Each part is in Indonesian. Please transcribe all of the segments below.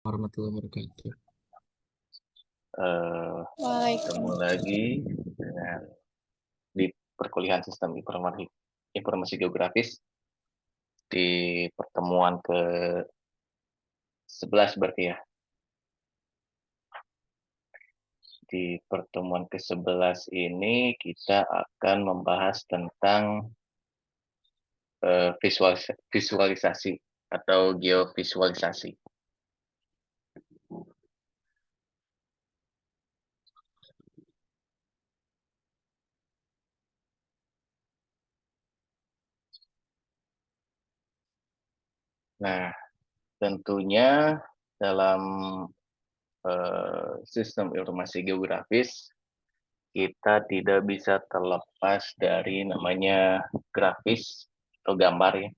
Warahmatullahi wabarakatuh. Ketemu lagi dengan di perkuliahan sistem informasi geografis di pertemuan ke-11 berarti ya. Di pertemuan ke-11 ini kita akan membahas tentang visualisasi atau geovisualisasi. Nah, tentunya dalam sistem informasi geografis kita tidak bisa terlepas dari namanya grafis atau gambar ya,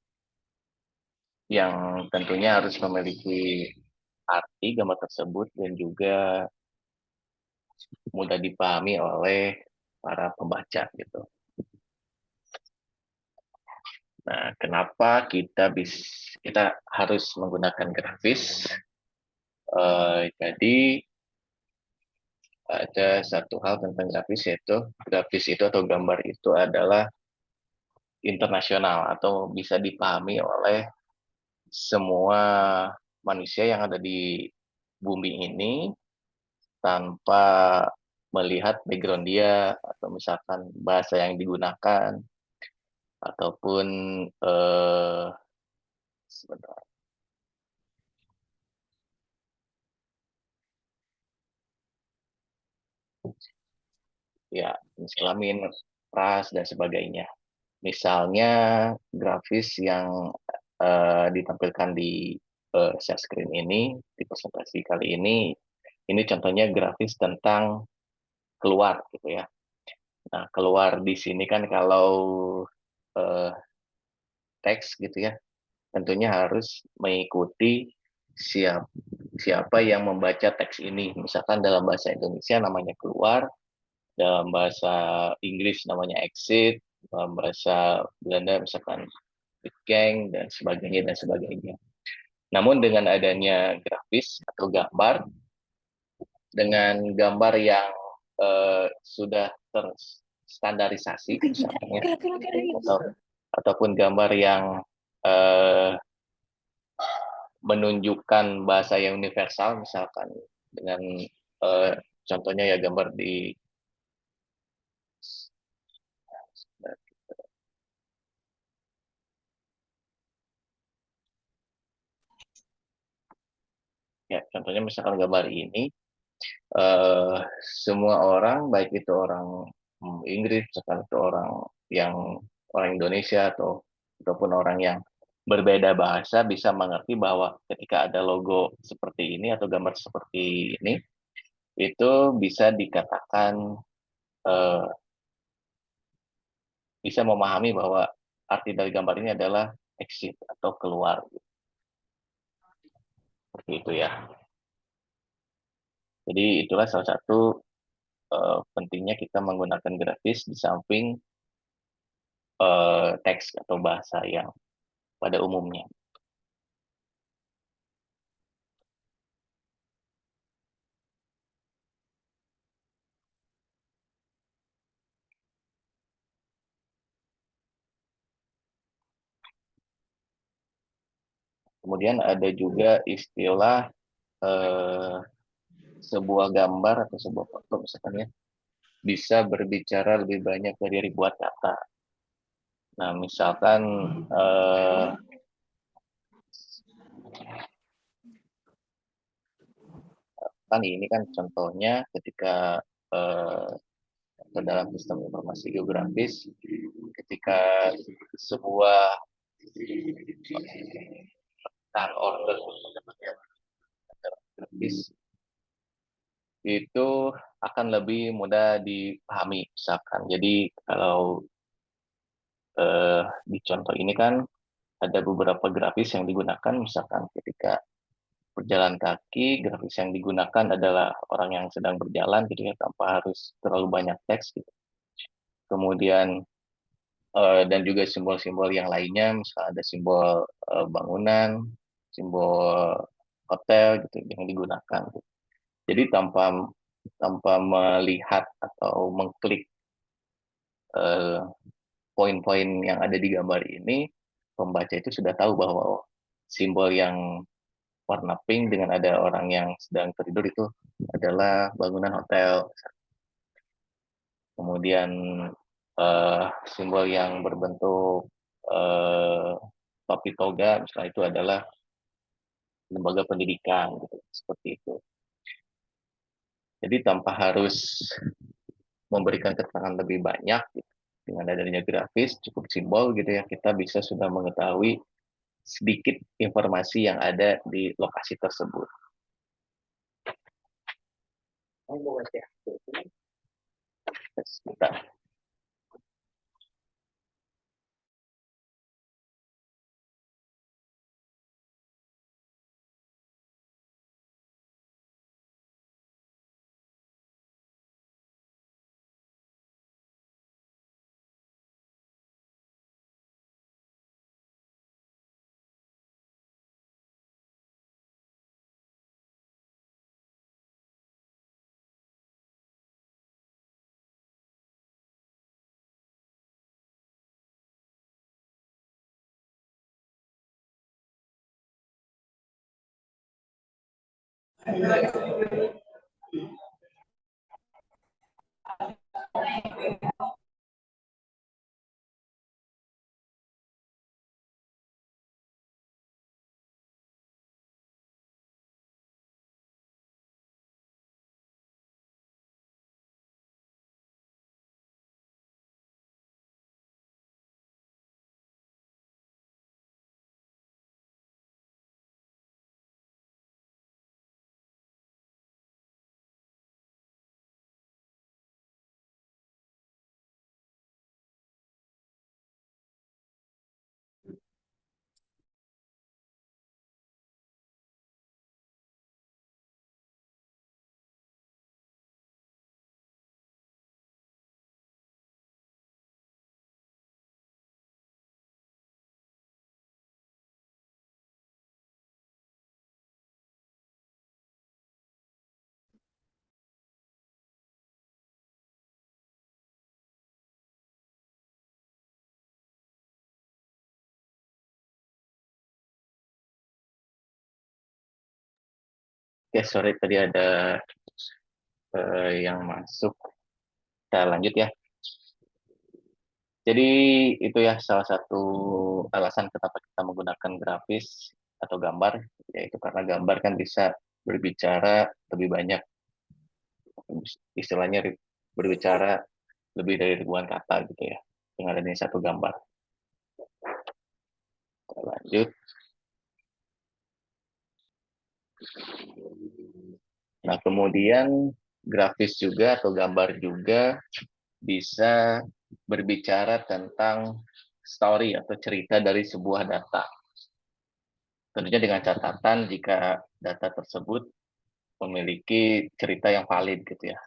yang tentunya harus memiliki arti gambar tersebut dan juga mudah dipahami oleh para pembaca gitu. Nah, kenapa kita harus menggunakan grafis? Jadi ada satu hal tentang grafis, yaitu grafis itu atau gambar itu adalah internasional atau bisa dipahami oleh semua manusia yang ada di bumi ini tanpa melihat background dia atau misalkan bahasa yang digunakan ataupun sebentar ya, jenis kelamin, ras dan sebagainya. Misalnya grafis yang ditampilkan di share screen ini di presentasi kali ini contohnya grafis tentang keluar gitu ya. Nah, keluar di sini kan kalau eh, teks gitu ya, tentunya harus mengikuti siapa yang membaca teks ini. Misalkan dalam bahasa Indonesia namanya keluar, dalam bahasa Inggris namanya exit, dalam bahasa Belanda misalkan gang dan sebagainya dan sebagainya. Namun dengan adanya grafis atau gambar, dengan gambar yang sudah terstandarisasi misalnya, ataupun gambar yang eh, menunjukkan bahasa yang universal, misalkan dengan contohnya ya gambar di ya contohnya misalkan gambar ini semua orang baik itu orang Inggris misalkan itu orang Indonesia ataupun orang yang berbeda bahasa bisa mengerti bahwa ketika ada logo seperti ini atau gambar seperti ini itu bisa dikatakan eh, bisa memahami bahwa arti dari gambar ini adalah exit atau keluar seperti itu ya. Jadi itulah salah satu pentingnya kita menggunakan grafis di samping teks atau bahasa yang pada umumnya. Kemudian ada juga istilah eh, sebuah gambar atau sebuah foto misalkan ya bisa berbicara lebih banyak dari ribuan kata. Nah, misalkan kan ini kan contohnya ketika eh, dalam sistem informasi geografis ketika sebuah order grafis itu akan lebih mudah dipahami misalkan. Jadi kalau di contoh ini kan ada beberapa grafis yang digunakan misalkan ketika berjalan kaki, grafis yang digunakan adalah orang yang sedang berjalan gitu ya tanpa harus terlalu banyak teks gitu. Kemudian dan juga simbol-simbol yang lainnya, misalnya ada simbol bangunan, simbol hotel gitu yang digunakan. Jadi tanpa tanpa melihat atau mengklik eh, poin-poin yang ada di gambar ini, pembaca itu sudah tahu bahwa simbol yang warna pink dengan ada orang yang sedang tertidur itu adalah bangunan hotel. Kemudian simbol yang berbentuk eh, topi toga, misalnya itu adalah lembaga pendidikan, gitu, seperti itu. Jadi tanpa harus memberikan keterangan lebih banyak, gitu, dengan adanya grafis, cukup simbol gitu ya, kita bisa sudah mengetahui sedikit informasi yang ada di lokasi tersebut. Sebentar. Oke, sorry tadi ada yang masuk. Kita lanjut ya. Jadi itu ya salah satu alasan kenapa kita menggunakan grafis atau gambar, yaitu karena gambar kan bisa berbicara lebih banyak, istilahnya berbicara lebih dari ribuan kata gitu ya, dengan adanya satu gambar. Kita lanjut. Nah, kemudian grafis juga atau gambar juga bisa berbicara tentang story atau cerita dari sebuah data. Tentunya dengan catatan jika data tersebut memiliki cerita yang valid gitu ya.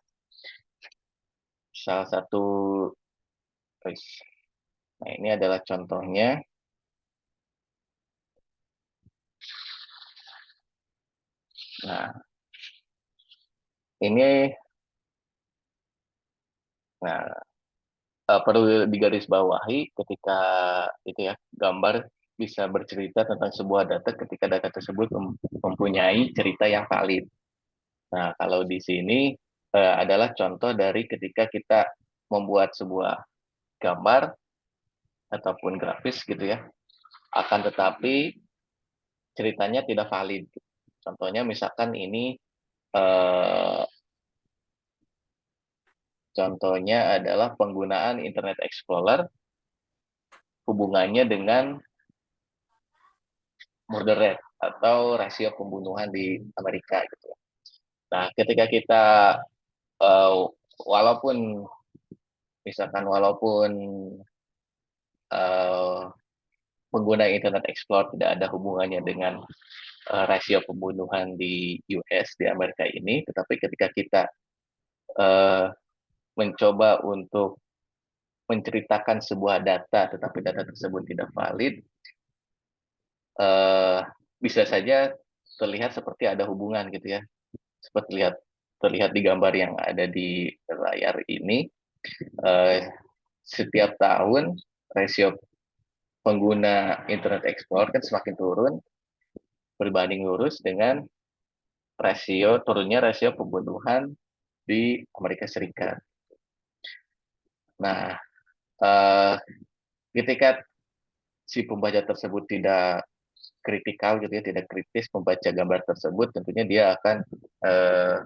Salah satu, nah ini adalah contohnya. Nah, ini nah perlu digarisbawahi ketika itu ya gambar bisa bercerita tentang sebuah data ketika data tersebut mempunyai cerita yang valid. Nah, kalau di sini adalah contoh dari ketika kita membuat sebuah gambar ataupun grafis gitu ya, akan tetapi ceritanya tidak valid. Contohnya misalkan ini eh, contohnya adalah penggunaan Internet Explorer hubungannya dengan murder rate atau rasio pembunuhan di Amerika gitu. Nah, ketika kita uh, walaupun walaupun uh, pengguna Internet Explorer tidak ada hubungannya dengan rasio pembunuhan di US di Amerika ini, tetapi ketika kita uh, mencoba untuk menceritakan sebuah data, tetapi data tersebut tidak valid, uh, bisa saja terlihat seperti ada hubungan gitu ya, seperti terlihat di gambar yang ada di layar ini, eh, setiap tahun rasio pengguna Internet Explorer kan semakin turun berbanding lurus dengan turunnya rasio pembunuhan di Amerika Serikat. Nah, eh, ketika si pembaca tersebut tidak kritikal gitu ya, tidak kritis membaca gambar tersebut, tentunya dia akan eh,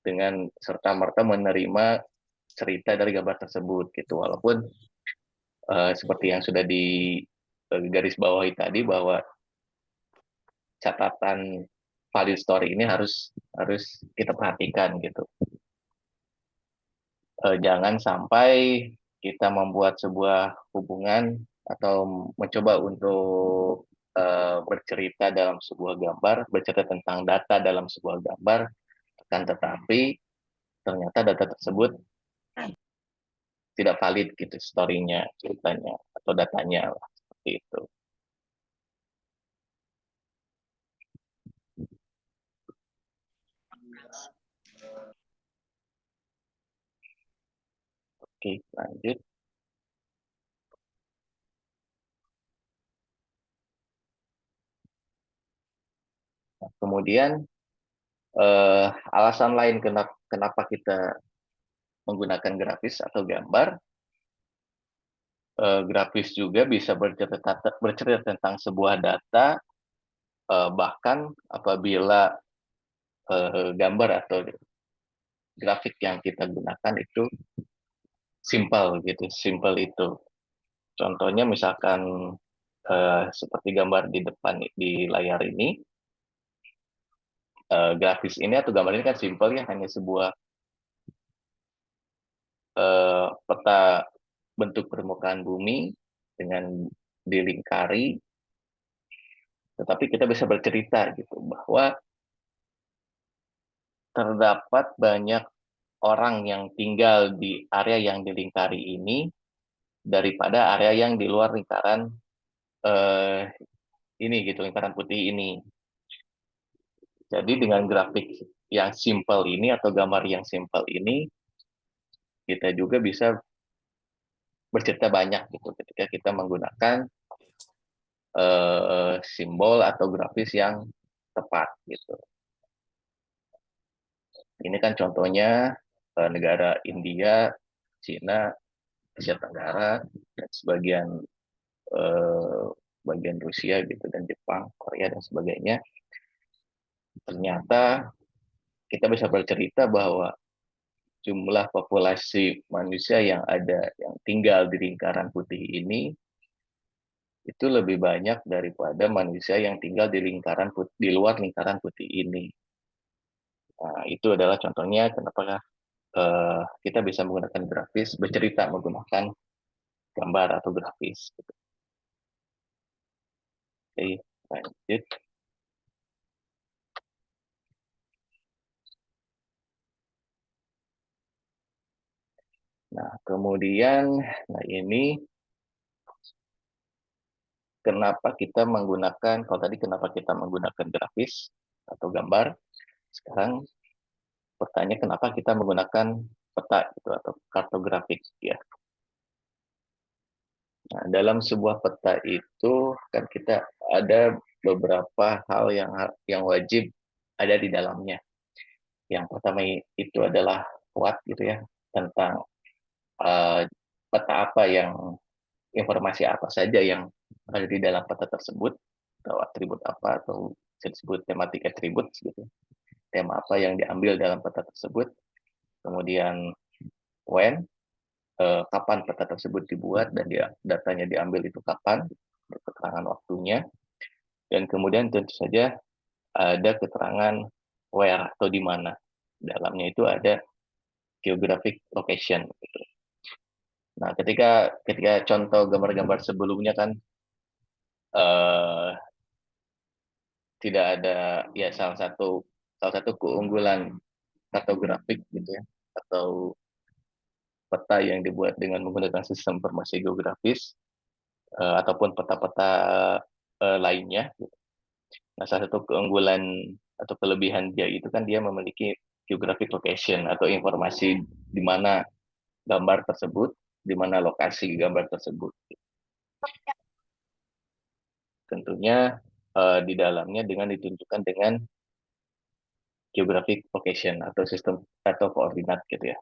dengan serta merta menerima cerita dari gambar tersebut gitu, walaupun seperti yang sudah di garis bawahi tadi bahwa catatan value story ini harus harus kita perhatikan gitu. Jangan sampai kita membuat sebuah hubungan atau mencoba untuk bercerita dalam sebuah gambar, bercerita tentang data dalam sebuah gambar, akan tetapi ternyata data tersebut tidak valid gitu story-nya, ceritanya, atau datanya lah, seperti itu. Oke, lanjut. Nah, kemudian alasan lain kenapa kita menggunakan grafis atau gambar. Grafis juga bisa bercerita tentang sebuah data, bahkan apabila gambar atau grafik yang kita gunakan itu simple gitu, simple itu. Contohnya misalkan seperti gambar di depan di layar ini, grafis ini atau gambar ini kan simple ya, hanya sebuah peta bentuk permukaan bumi dengan dilingkari, tetapi kita bisa bercerita gitu bahwa terdapat banyak orang yang tinggal di area yang dilingkari ini daripada area yang di luar lingkaran eh, ini gitu, lingkaran putih ini. Jadi dengan grafik yang simple ini atau gambar yang simple ini, kita juga bisa bercerita banyak gitu ketika kita menggunakan simbol atau grafis yang tepat gitu. Ini kan contohnya negara India, Cina, Asia Tenggara, dan sebagian eh, bagian Rusia gitu, dan Jepang, Korea dan sebagainya. Ternyata kita bisa bercerita bahwa jumlah populasi manusia yang ada yang tinggal di lingkaran putih ini itu lebih banyak daripada manusia yang tinggal di di luar lingkaran putih ini. Nah, itu adalah contohnya kenapa kita bisa menggunakan grafis, bercerita menggunakan gambar atau grafis. Oke, lanjut. Nah, kemudian, nah ini kenapa kita menggunakan, kalau tadi kenapa kita menggunakan grafis atau gambar, sekarang pertanyaan kenapa kita menggunakan peta gitu, atau kartografik ya. Nah, dalam sebuah peta itu kan kita ada beberapa hal yang wajib ada di dalamnya. Yang pertama itu adalah kuat gitu ya, tentang uh, peta apa yang informasi apa saja yang ada di dalam peta tersebut, atau atribut apa, atau bisa disebut tematik atribut gitu. Tema apa yang diambil dalam peta tersebut, kemudian when, kapan peta tersebut dibuat dan datanya diambil itu kapan, keterangan waktunya, dan kemudian tentu saja ada keterangan where atau di mana. Dalamnya itu ada geographic location gitu. Nah, ketika ketika contoh gambar-gambar sebelumnya kan eh, tidak ada ya salah satu keunggulan kartografik gitu ya, atau peta yang dibuat dengan menggunakan sistem informasi geografis ataupun peta-peta lainnya gitu. Nah, salah satu keunggulan atau kelebihan dia itu kan dia memiliki geographic location atau informasi di mana gambar tersebut, di mana lokasi gambar tersebut. Tentunya di dalamnya dengan ditunjukkan dengan geographic location atau sistem atau koordinat gitu ya.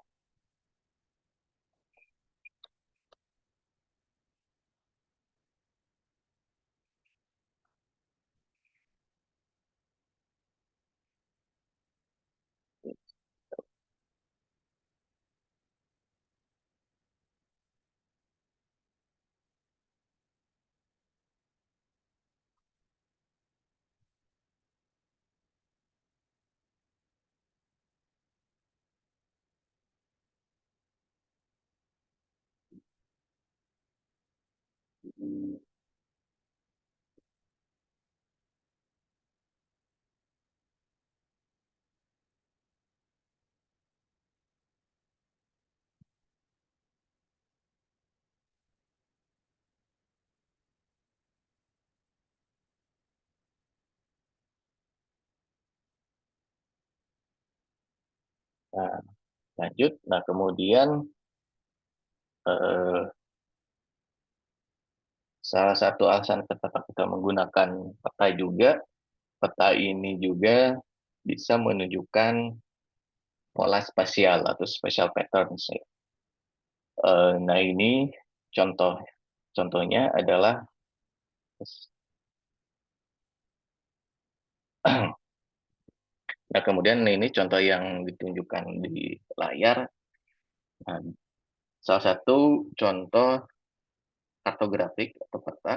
Nah, lanjut. Nah, kemudian eh, salah satu alasan kenapa kita menggunakan peta juga, peta ini juga bisa menunjukkan pola spasial atau spatial patterns. Nah, ini contoh contohnya adalah nah, kemudian ini contoh yang ditunjukkan di layar. Nah, salah satu contoh kartografik atau peta,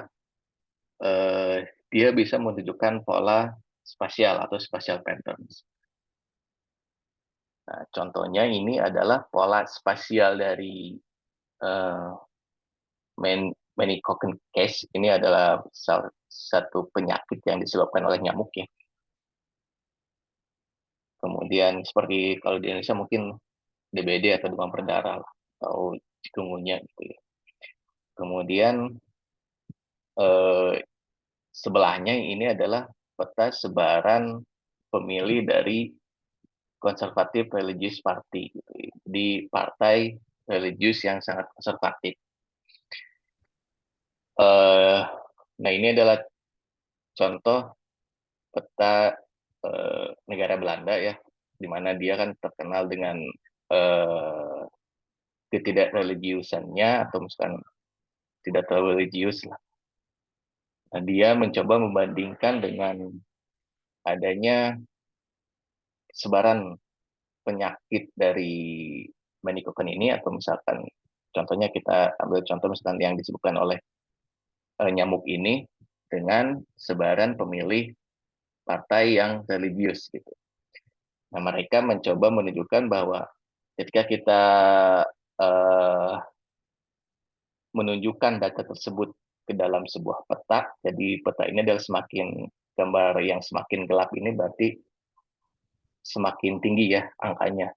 eh, dia bisa menunjukkan pola spasial atau spatial patterns. Nah, contohnya ini adalah pola spasial dari eh, meningococcus case. Ini adalah salah satu penyakit yang disebabkan oleh nyamuk ya. Kemudian seperti kalau di Indonesia mungkin DBD atau demam berdarah lah, atau chikungunya gitu ya. Kemudian eh, sebelahnya ini adalah peta sebaran pemilih dari konservatif religious party gitu ya. Di partai religius yang sangat konservatif. Eh, nah, ini adalah contoh peta negara Belanda ya, di mana dia kan terkenal dengan eh, ketidakreligiusannya atau misalkan tidak terlalu religius lah. Nah, dia mencoba membandingkan dengan adanya sebaran penyakit dari meningokokon ini atau misalkan contohnya kita ambil contoh misalkan yang disebutkan oleh nyamuk ini dengan sebaran pemilih partai yang religius gitu. Nah, mereka mencoba menunjukkan bahwa ketika kita uh, menunjukkan data tersebut ke dalam sebuah peta, jadi peta ini adalah semakin gambar yang semakin gelap ini berarti semakin tinggi ya angkanya.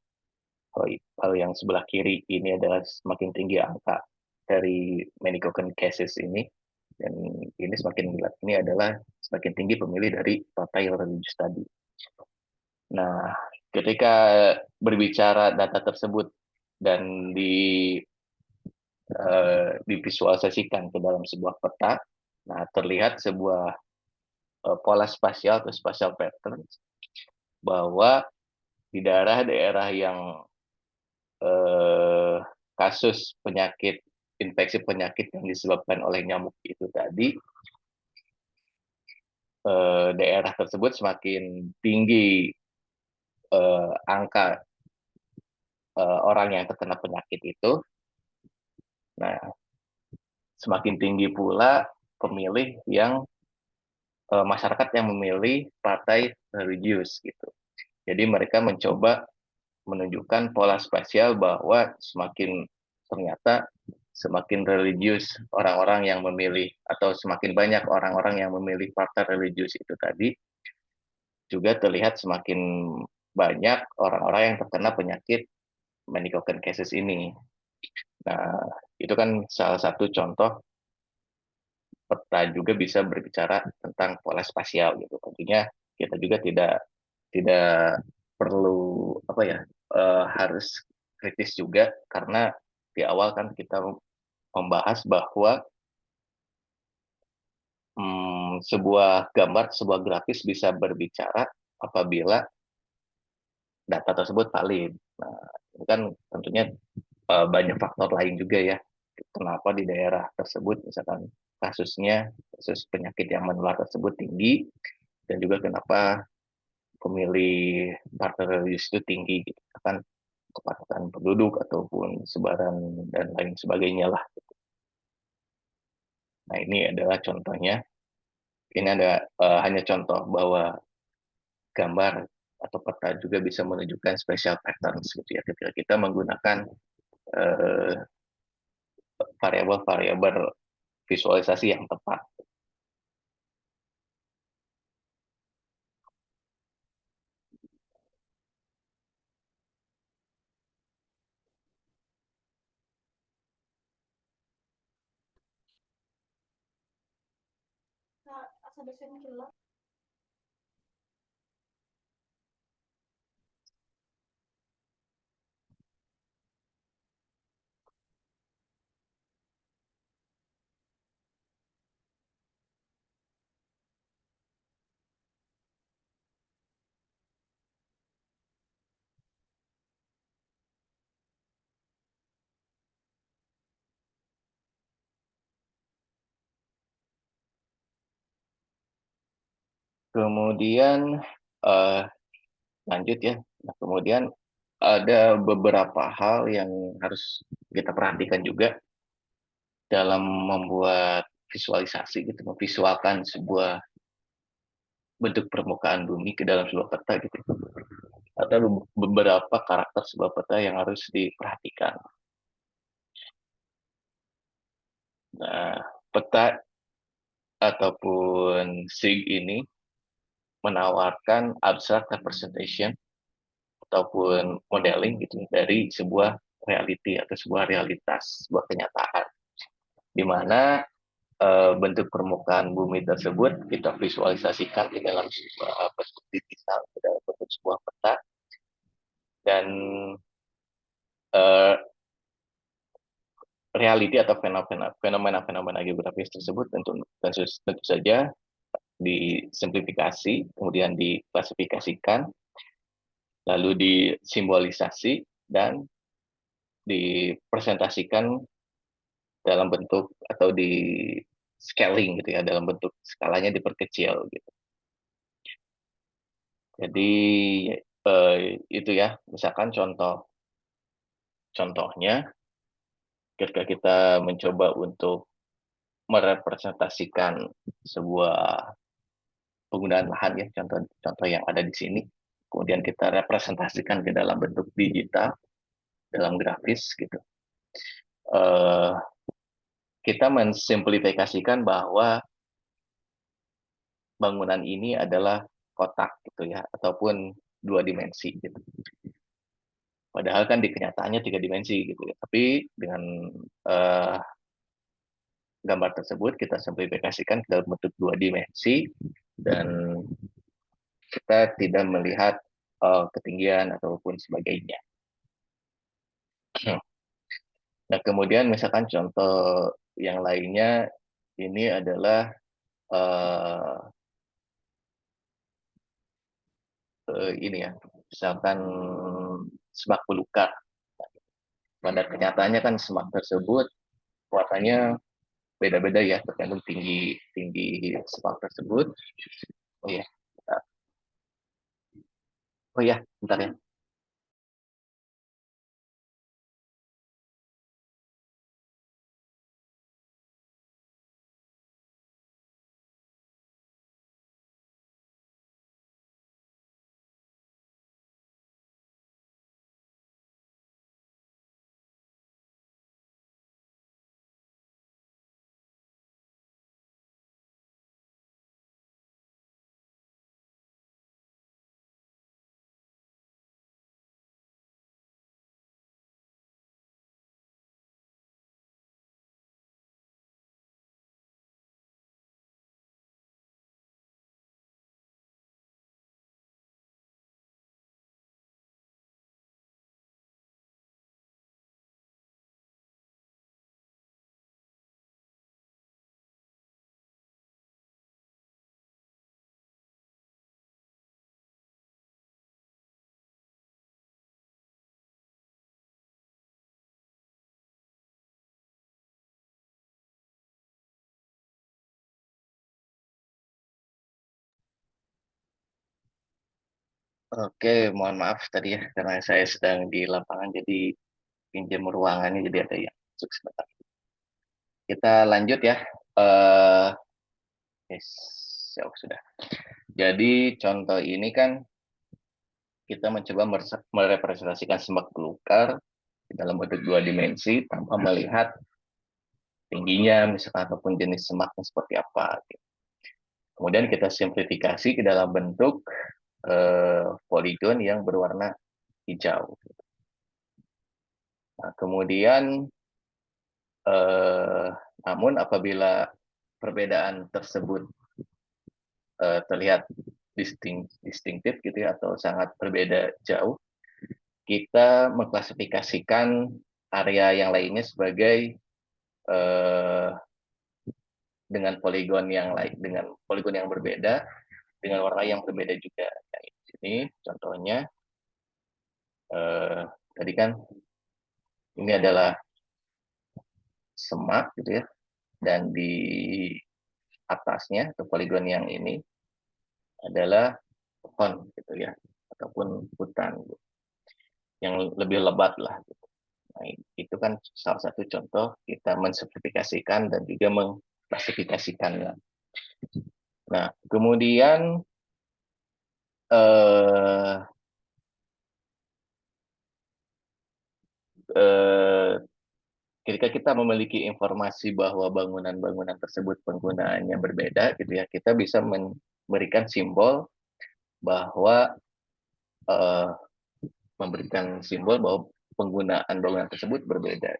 Kalau yang sebelah kiri ini adalah semakin tinggi angka dari meningococcus cases ini, dan ini semakin gelap ini adalah semakin tinggi pemilih dari partai yang religius tadi. Nah, ketika berbicara data tersebut dan divisualisasikan ke dalam sebuah peta, nah terlihat sebuah pola spasial atau spatial pattern bahwa di daerah-daerah yang eh, kasus penyakit infeksi penyakit yang disebabkan oleh nyamuk itu tadi, daerah tersebut semakin tinggi angka orang yang terkena penyakit itu. Nah, semakin tinggi pula pemilih yang masyarakat yang memilih partai religius gitu. Jadi mereka mencoba menunjukkan pola spasial bahwa ternyata semakin religius orang-orang yang memilih atau semakin banyak orang-orang yang memilih partai religius itu tadi, juga terlihat semakin banyak orang-orang yang terkena penyakit meningococcus cases ini. Nah, itu kan salah satu contoh peta juga bisa berbicara tentang pola spasial gitu. Tentunya kita juga tidak perlu apa ya, harus kritis juga karena di awal kan kita membahas bahwa sebuah gambar, sebuah grafis bisa berbicara apabila data tersebut valid. Nah, ini kan tentunya banyak faktor lain juga ya. Kenapa di daerah tersebut misalkan kasus penyakit yang menular tersebut tinggi dan juga kenapa pemilih partai religius itu tinggi gitu kan, kepadatan penduduk ataupun sebaran dan lain sebagainya lah. Nah, ini adalah contohnya. Ini ada hanya contoh bahwa gambar atau peta juga bisa menunjukkan special patterns gitu ya ketika kita menggunakan eh, variabel-variabel visualisasi yang tepat. Kemudian eh, lanjut ya. Nah, kemudian ada beberapa hal yang harus kita perhatikan juga dalam membuat visualisasi gitu, memvisualkan sebuah bentuk permukaan bumi ke dalam sebuah peta gitu. Ada beberapa karakter sebuah peta yang harus diperhatikan. Nah, peta ataupun SIG ini menawarkan abstract representation ataupun modeling gitu dari sebuah reality atau sebuah realitas, sebuah kenyataan, di mana bentuk permukaan bumi tersebut kita visualisasikan di dalam sebuah bentuk digital, di dalam bentuk sebuah peta, dan uh, reality atau fenomena-fenomena geografis tersebut tentu saja disimplifikasi, kemudian diklasifikasikan, lalu disimbolisasi dan dipresentasikan dalam bentuk atau di scaling gitu ya, dalam bentuk skalanya diperkecil gitu. Jadi itu ya, misalkan contohnya ketika kita mencoba untuk merepresentasikan sebuah penggunaan lahan ya, contoh-contoh yang ada di sini, kemudian kita representasikan ke dalam bentuk digital, dalam grafis gitu. Eh, kita mensimplifikasikan bahwa bangunan ini adalah kotak gitu ya, ataupun dua dimensi gitu. Padahal kan di kenyataannya tiga dimensi gitu ya. Tapi dengan uh, gambar tersebut kita simplifikasikan ke dalam bentuk dua dimensi dan kita tidak melihat ketinggian ataupun sebagainya. Nah, kemudian misalkan contoh yang lainnya ini adalah uh, ini ya, misalkan semak belukar. Pada kenyataannya kan semak tersebut kuatannya beda-beda ya, tergantung tinggi tinggi semak tersebut. Oh ya, oh ya, bentar ya. Oke, mohon maaf tadi ya, karena saya sedang di lapangan, jadi pinjam ruangannya, jadi ada yang masuk sebentar. Kita lanjut ya. Eh, yes, ya, sudah. Jadi contoh ini kan kita mencoba merepresentasikan semak belukar dalam bentuk dua dimensi tanpa melihat tingginya, misalkan ataupun jenis semaknya seperti apa. Kemudian kita simplifikasi ke dalam bentuk poligon yang berwarna hijau. Nah, kemudian namun apabila perbedaan tersebut terlihat distinktif gitu ya, atau sangat berbeda jauh, kita mengklasifikasikan area yang lainnya sebagai eh, dengan poligon yang lain, dengan poligon yang berbeda, dengan warna yang berbeda juga. Nah, di sini contohnya tadi kan ini adalah semak gitu ya, dan di atasnya atau poligon yang ini adalah pohon gitu ya, ataupun hutan gitu, yang lebih lebat lah. Gitu. Nah, itu kan salah satu contoh kita mensimplifikasikan dan juga mengklasifikasikannya. Nah, kemudian eh, eh, ketika kita memiliki informasi bahwa bangunan-bangunan tersebut penggunaannya berbeda, gitu ya, kita bisa memberikan simbol bahwa eh, memberikan simbol bahwa penggunaan bangunan tersebut berbeda.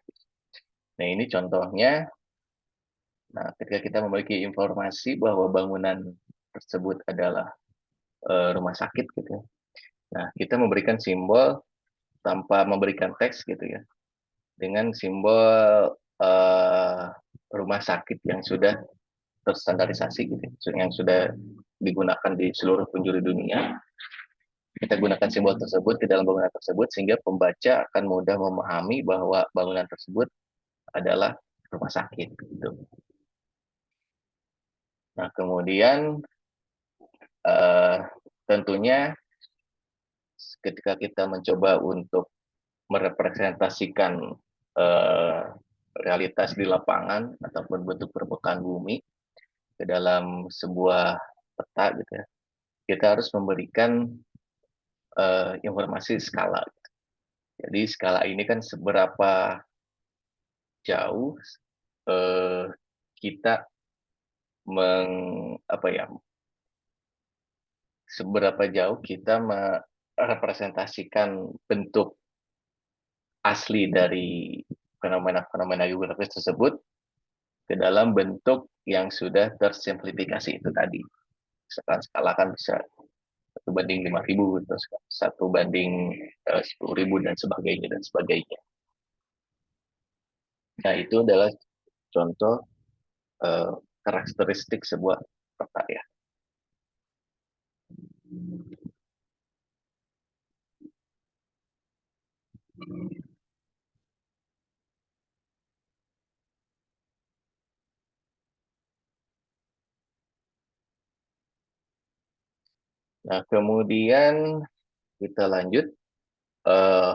Nah, ini contohnya. Nah, ketika kita memiliki informasi bahwa bangunan tersebut adalah rumah sakit gitu ya. Nah, kita memberikan simbol tanpa memberikan teks gitu ya. Dengan simbol rumah sakit yang sudah terstandarisasi gitu, yang sudah digunakan di seluruh penjuru dunia. Kita gunakan simbol tersebut di dalam bangunan tersebut sehingga pembaca akan mudah memahami bahwa bangunan tersebut adalah rumah sakit gitu. Nah, kemudian tentunya ketika kita mencoba untuk merepresentasikan eh, realitas di lapangan ataupun bentuk permukaan bumi ke dalam sebuah peta gitu ya, kita harus memberikan informasi skala. Jadi skala ini kan seberapa jauh eh, kita meng apa ya, seberapa jauh kita merepresentasikan bentuk asli dari fenomena-fenomena geografis tersebut ke dalam bentuk yang sudah tersimplifikasi itu tadi. Misalkan skala kan bisa 1 banding 5.000, terus 1 banding 10.000 dan sebagainya dan sebagainya. Nah, itu adalah contoh eh, karakteristik sebuah peta ya. Nah, kemudian kita lanjut. Eh,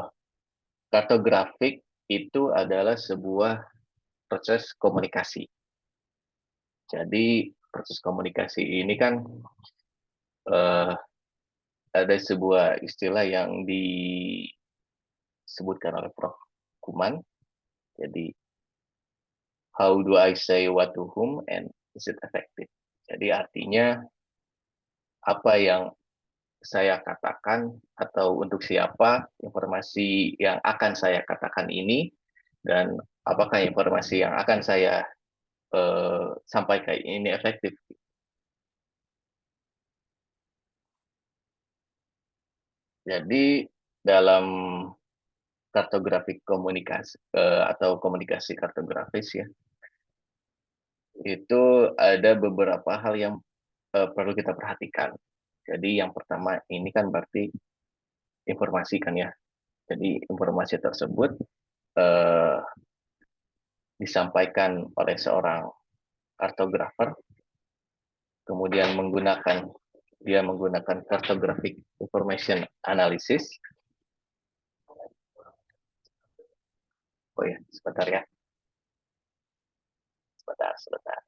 Kartografik itu adalah sebuah proses komunikasi. Jadi proses komunikasi ini kan eh, ada sebuah istilah yang disebutkan oleh Prof. Kuman. Jadi how do I say what to whom and is it effective? Jadi artinya apa yang saya katakan atau untuk siapa informasi yang akan saya katakan ini, dan apakah informasi yang akan saya sampaikan ini efektif. Jadi dalam kartografi komunikasi atau komunikasi kartografis ya, itu ada beberapa hal yang perlu kita perhatikan. Jadi yang pertama ini kan berarti informasi kan ya. Jadi informasi tersebut eh, disampaikan oleh seorang kartografer, kemudian menggunakan Dia menggunakan cartographic information analysis. Oh ya, sebentar ya, sebentar.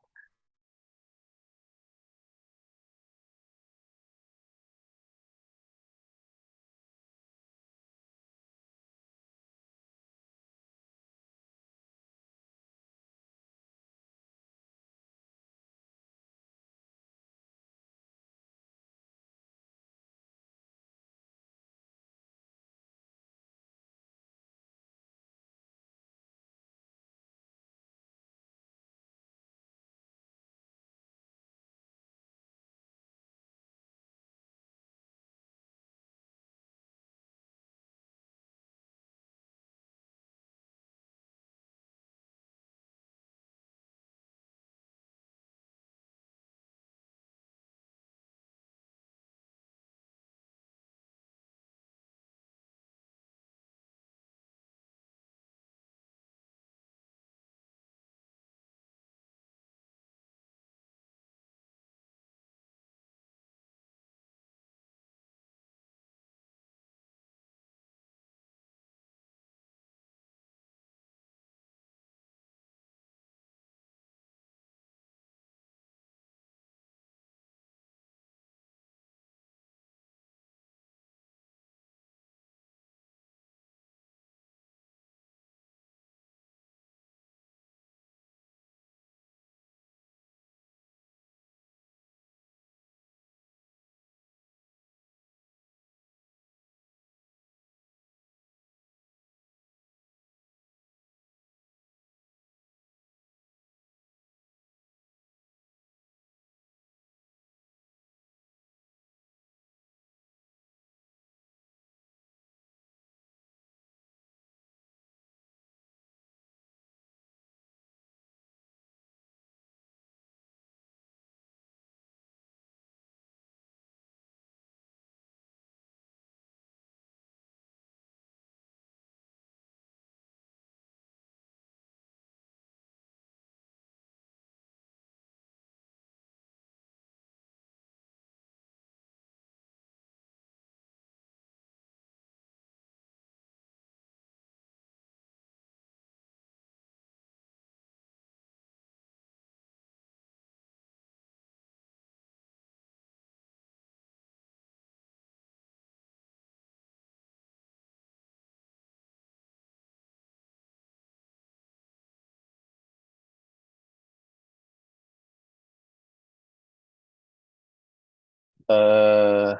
Eh,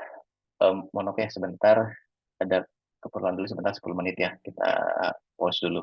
Mohon maaf ya sebentar, ada keperluan dulu sebentar 10 menit ya. Kita pause dulu.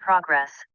Progress.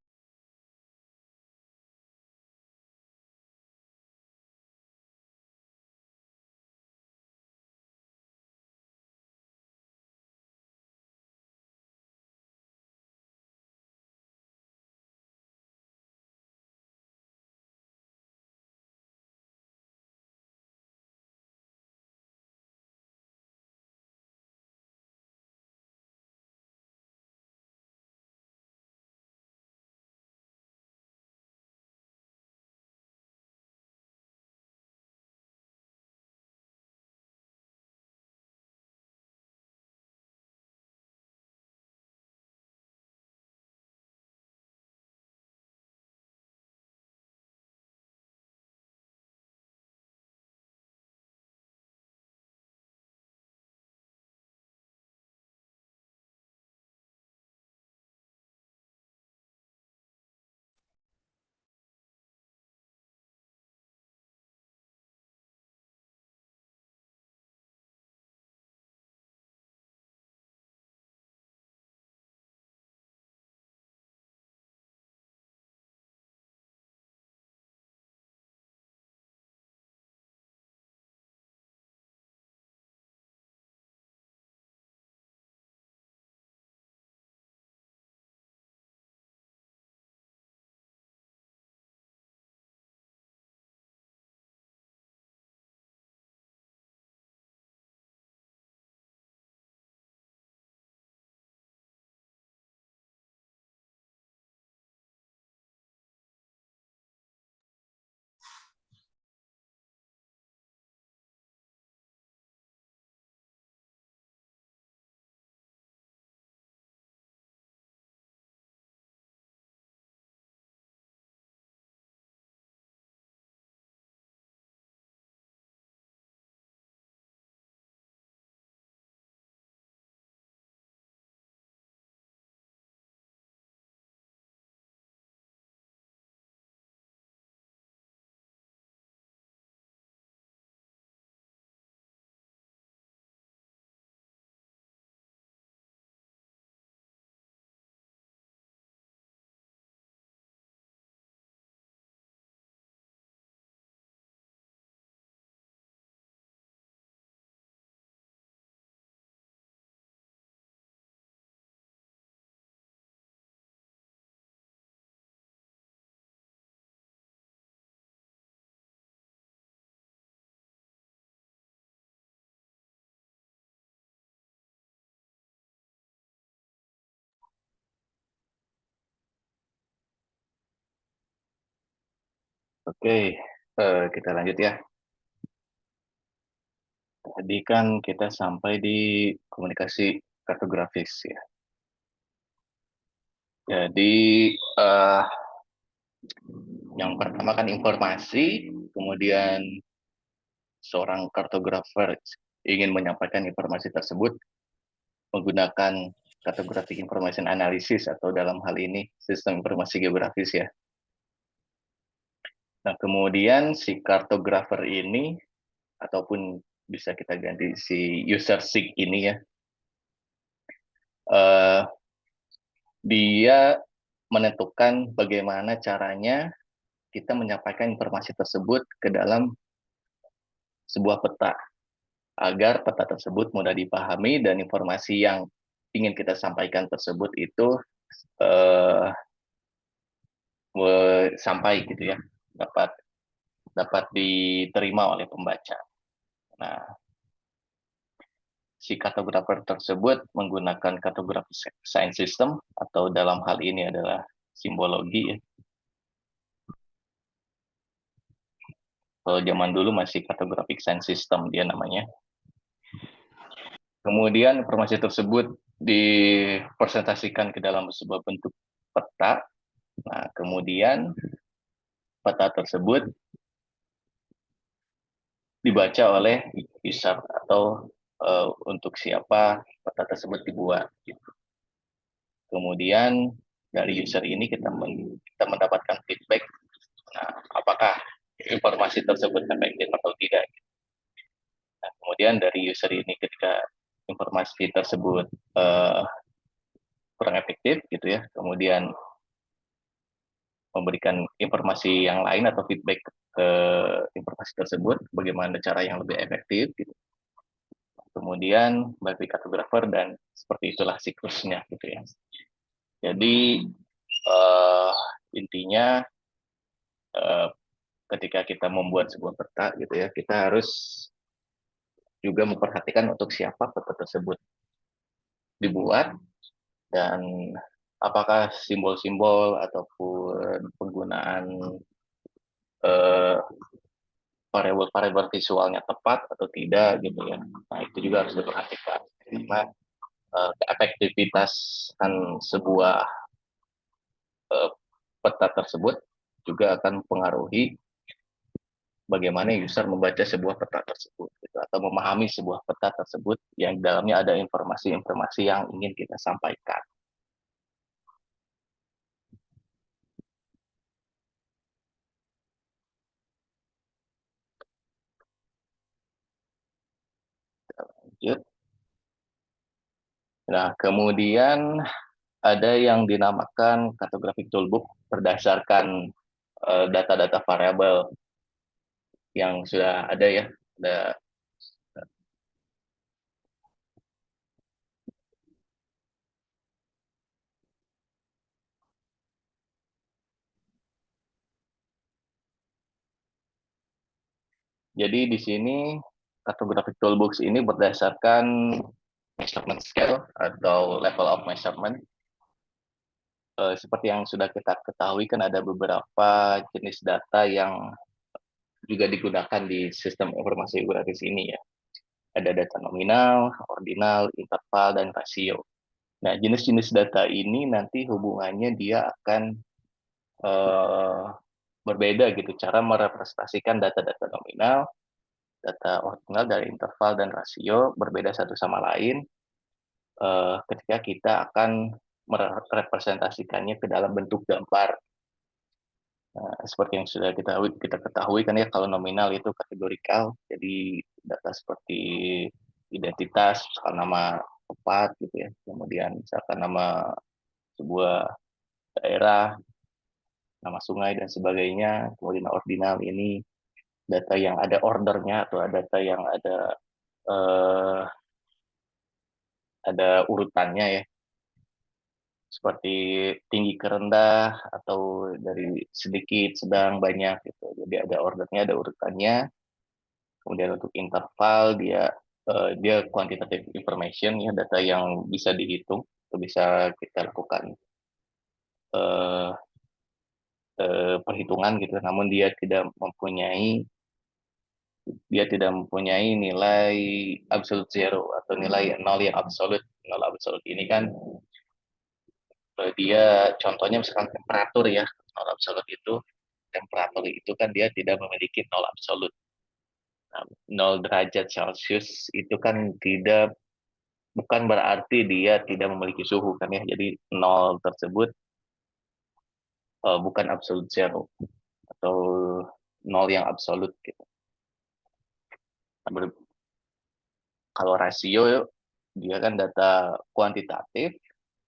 Oke, kita lanjut ya. Tadi kan kita sampai di komunikasi kartografis ya. Jadi eh, yang pertama kan informasi, kemudian seorang kartografer ingin menyampaikan informasi tersebut menggunakan kartografi information analysis atau dalam hal ini sistem informasi geografis ya. Nah, kemudian si kartografer ini ataupun bisa kita ganti si user sig ini ya, eh, dia menentukan bagaimana caranya kita menyampaikan informasi tersebut ke dalam sebuah peta agar peta tersebut mudah dipahami dan informasi yang ingin kita sampaikan tersebut itu eh, sampai gitu ya, dapat dapat diterima oleh pembaca. Nah, si kartografer tersebut menggunakan kartografi science system atau dalam hal ini adalah simbologi ya. Kalau zaman dulu masih kartographic science system dia namanya. Kemudian informasi tersebut dipresentasikan ke dalam sebuah bentuk peta. Nah, kemudian peta tersebut dibaca oleh user atau untuk siapa peta tersebut dibuat. Gitu. Kemudian dari user ini kita mendapatkan feedback. Nah, apakah informasi tersebut efektif atau tidak? Nah, kemudian dari user ini ketika informasi tersebut kurang efektif gitu ya, kemudian memberikan informasi yang lain atau feedback ke informasi tersebut, bagaimana cara yang lebih efektif, gitu. Kemudian bagi kartografer dan seperti itulah siklusnya, gitu ya. Jadi intinya ketika kita membuat sebuah peta, gitu ya, kita harus juga memperhatikan untuk siapa peta tersebut dibuat dan apakah simbol-simbol ataupun penggunaan eh, variabel-variabel visualnya tepat atau tidak, gitu ya. Nah, itu juga harus diperhatikan karena efektivitas sebuah eh, peta tersebut juga akan mempengaruhi bagaimana user membaca sebuah peta tersebut, gitu, atau memahami sebuah peta tersebut yang dalamnya ada informasi-informasi yang ingin kita sampaikan. Lanjut. Nah, kemudian ada yang dinamakan cartographic toolbook berdasarkan data-data variabel yang sudah ada ya. Jadi di sini cartographic toolbox ini berdasarkan measurement scale atau level of measurement. Seperti yang sudah kita ketahui kan ada beberapa jenis data yang juga digunakan di sistem informasi geografis ini ya. Ada data nominal, ordinal, interval, dan rasio. Nah, jenis-jenis data ini nanti hubungannya dia akan eh, berbeda gitu cara merepresentasikan data-data nominal, data ordinal dari interval dan rasio berbeda satu sama lain ketika kita akan merepresentasikannya ke dalam bentuk gambar. Nah, seperti yang sudah kita ketahui kan ya kalau nominal itu kategorikal, jadi data seperti identitas, misalkan nama tempat gitu ya, kemudian misalkan nama sebuah daerah, nama sungai dan sebagainya. Kemudian ordinal ini data yang ada ordernya atau data yang eh, ada urutannya ya, seperti tinggi ke rendah atau dari sedikit, sedang, banyak gitu. Jadi ada ordernya, ada urutannya. Kemudian untuk interval dia quantitative information ya, data yang bisa dihitung, bisa kita lakukan eh, perhitungan gitu. Namun dia tidak mempunyai nilai absolute zero atau nilai nol yang absolut. Nol absolut ini kan dia contohnya misalkan temperatur ya. Nol absolut itu temperatur itu kan dia tidak memiliki nol absolut. Nah, 0 derajat Celcius itu kan bukan berarti dia tidak memiliki suhu kan ya. Jadi nol tersebut bukan absolute zero atau nol yang absolut gitu. Nah, kalau rasio dia kan data kuantitatif,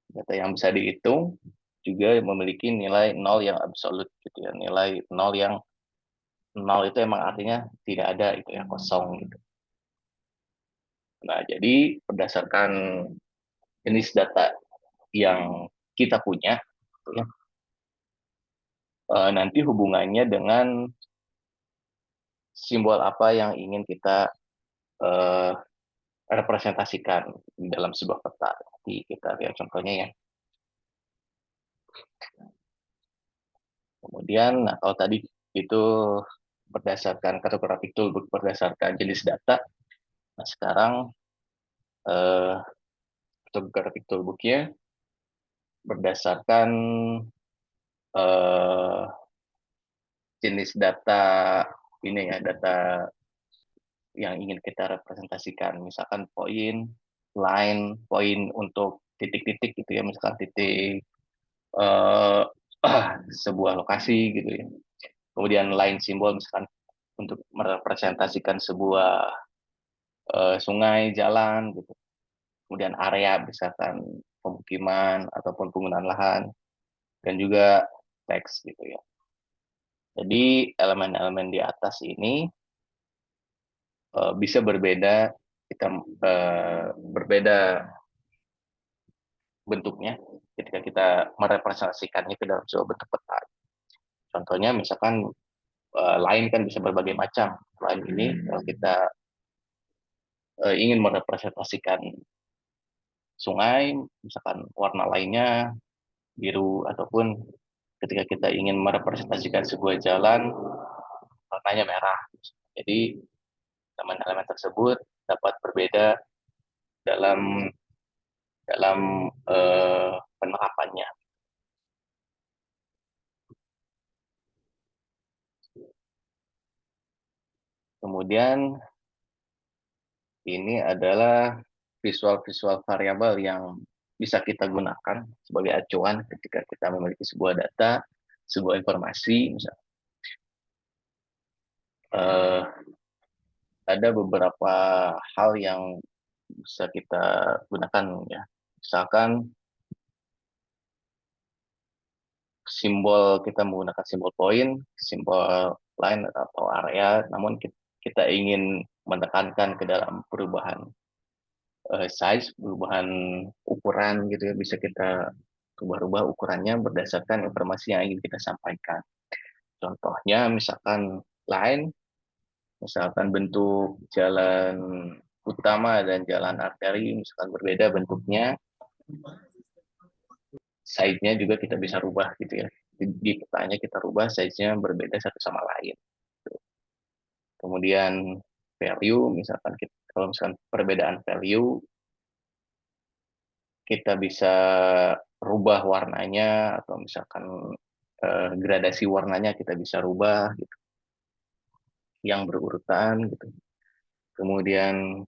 data yang bisa dihitung, juga memiliki nilai nol yang absolut gitu ya. Nilai nol yang nol itu emang artinya tidak ada itu ya, kosong gitu. Nah, jadi berdasarkan jenis data yang kita punya, gitu ya, nanti hubungannya dengan simbol apa yang ingin kita eh, representasikan di dalam sebuah peta. Nanti kita lihat contohnya ya. Kemudian, nah, kalau tadi itu berdasarkan kartografi tool berdasarkan jenis data. Nah, sekarang eh, kartografi toolbooknya berdasarkan eh, jenis data ini ya, data yang ingin kita representasikan. Misalkan poin, line, poin untuk titik-titik gitu ya, misalkan titik eh, sebuah lokasi gitu ya. Kemudian line simbol misalkan untuk merepresentasikan sebuah sungai, jalan gitu. Kemudian area misalkan pemukiman ataupun penggunaan lahan dan juga teks gitu ya. Jadi elemen-elemen di atas ini bisa berbeda, kita berbeda bentuknya ketika kita merepresentasikannya ke dalam sebuah bentuk peta. Contohnya misalkan line kan bisa berbagai macam. Line ini kalau kita ingin merepresentasikan sungai, misalkan warna lainnya biru, ataupun ketika kita ingin merepresentasikan sebuah jalan, warnanya merah. Jadi elemen-elemen tersebut dapat berbeda dalam dalam penerapannya. Kemudian ini adalah visual-visual variabel yang bisa kita gunakan sebagai acuan ketika kita memiliki sebuah data, sebuah informasi. Misalnya, ada beberapa hal yang bisa kita gunakan ya. Misalkan simbol, kita menggunakan simbol poin, simbol line atau area, namun kita ingin menekankan ke dalam perubahan size, perubahan ukuran gitu ya, bisa kita rubah-rubah ukurannya berdasarkan informasi yang ingin kita sampaikan. Contohnya misalkan line, misalkan bentuk jalan utama dan jalan arteri misalkan berbeda bentuknya, size-nya juga kita bisa rubah gitu ya. Di petanya kita rubah size-nya berbeda satu sama lain. Kemudian value, misalkan kalau misalkan perbedaan value, kita bisa rubah warnanya, atau misalkan gradasi warnanya kita bisa rubah gitu, yang berurutan gitu. Kemudian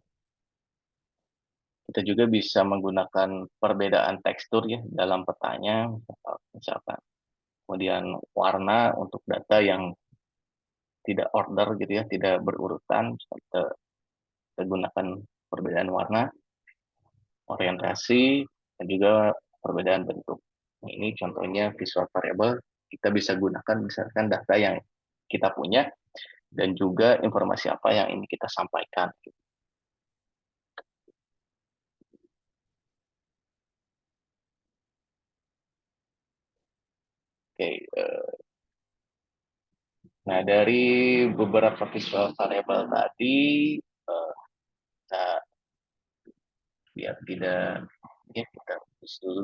kita juga bisa menggunakan perbedaan tekstur ya dalam petanya, misalkan. Kemudian warna untuk data yang tidak order gitu ya, tidak berurutan, kita gunakan perbedaan warna, orientasi, dan juga perbedaan bentuk. Ini contohnya visual variable, kita bisa gunakan misalkan data yang kita punya dan juga informasi apa yang ingin kita sampaikan. Oke, nah dari beberapa visual variable tadi, kita biar tidak, ya kita tulis dulu.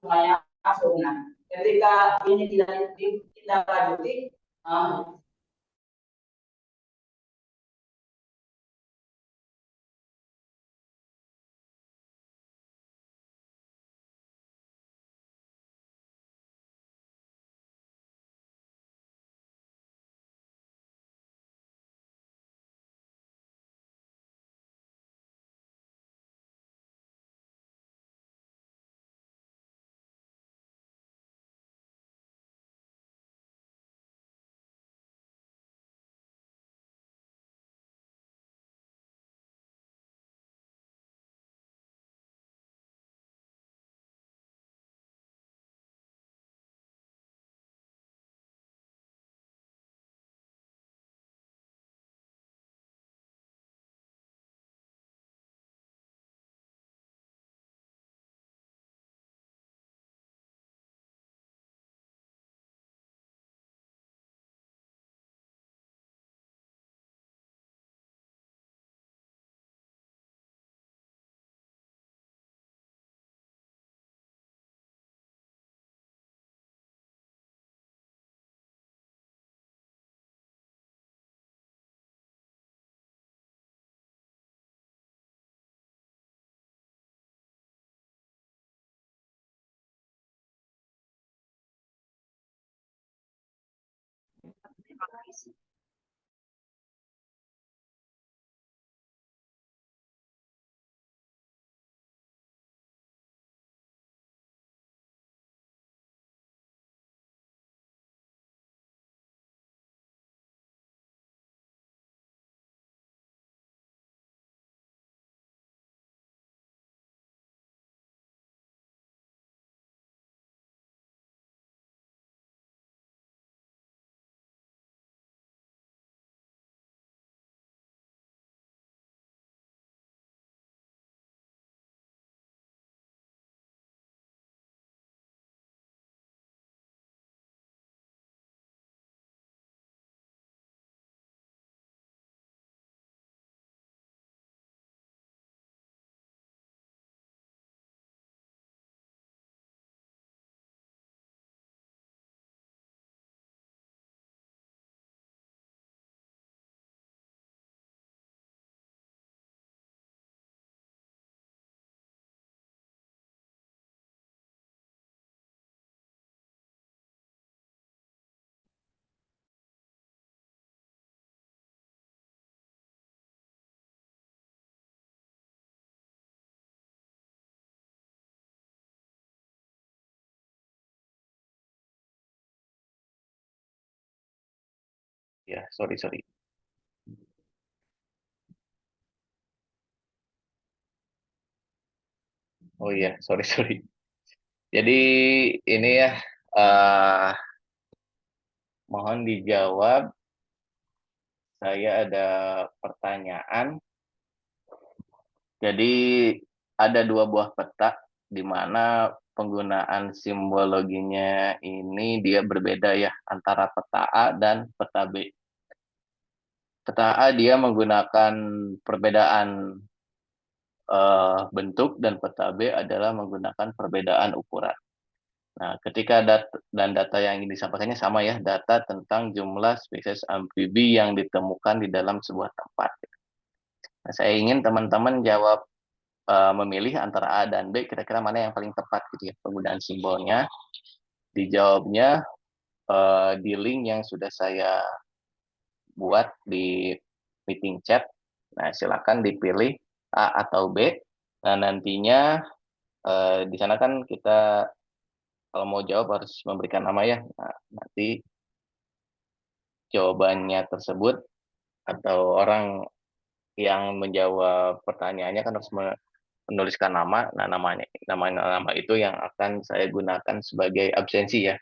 semuanya masuk. Nah, ketika ini tidak ditindaklanjuti, uh, Ya, sorry, sorry. Oh iya, sorry, sorry. Jadi ini ya, eh mohon dijawab. Saya ada pertanyaan. Jadi ada dua buah peta di mana penggunaan simbologinya ini dia berbeda ya antara peta A dan peta B. Peta A dia menggunakan perbedaan bentuk dan peta B adalah menggunakan perbedaan ukuran. Nah, ketika data yang ingin disampaikannya sama ya, data tentang jumlah spesies amfibi yang ditemukan di dalam sebuah tempat. Nah, saya ingin teman-teman jawab memilih antara A dan B, kira-kira mana yang paling tepat gitu ya penggunaan simbolnya. Dijawabnya di link yang sudah saya buat di meeting chat. Nah, silakan dipilih A atau B. Nah, nantinya di sana kan kita kalau mau jawab harus memberikan nama ya. Nah, nanti jawabannya tersebut atau orang yang menjawab pertanyaannya kan harus menuliskan nama. Nah, nama itu yang akan saya gunakan sebagai absensi ya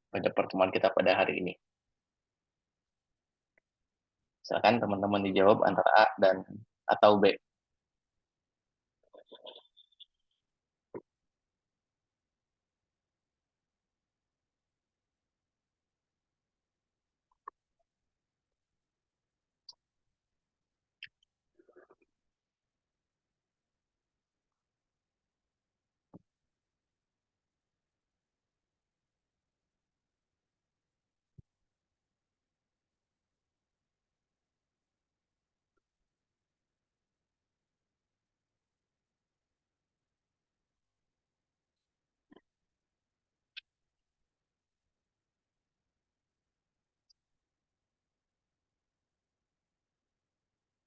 pada pertemuan kita pada hari ini. Silakan teman-teman dijawab antara A dan atau B.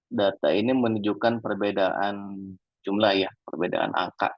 Data ini menunjukkan perbedaan jumlah ya, perbedaan angka.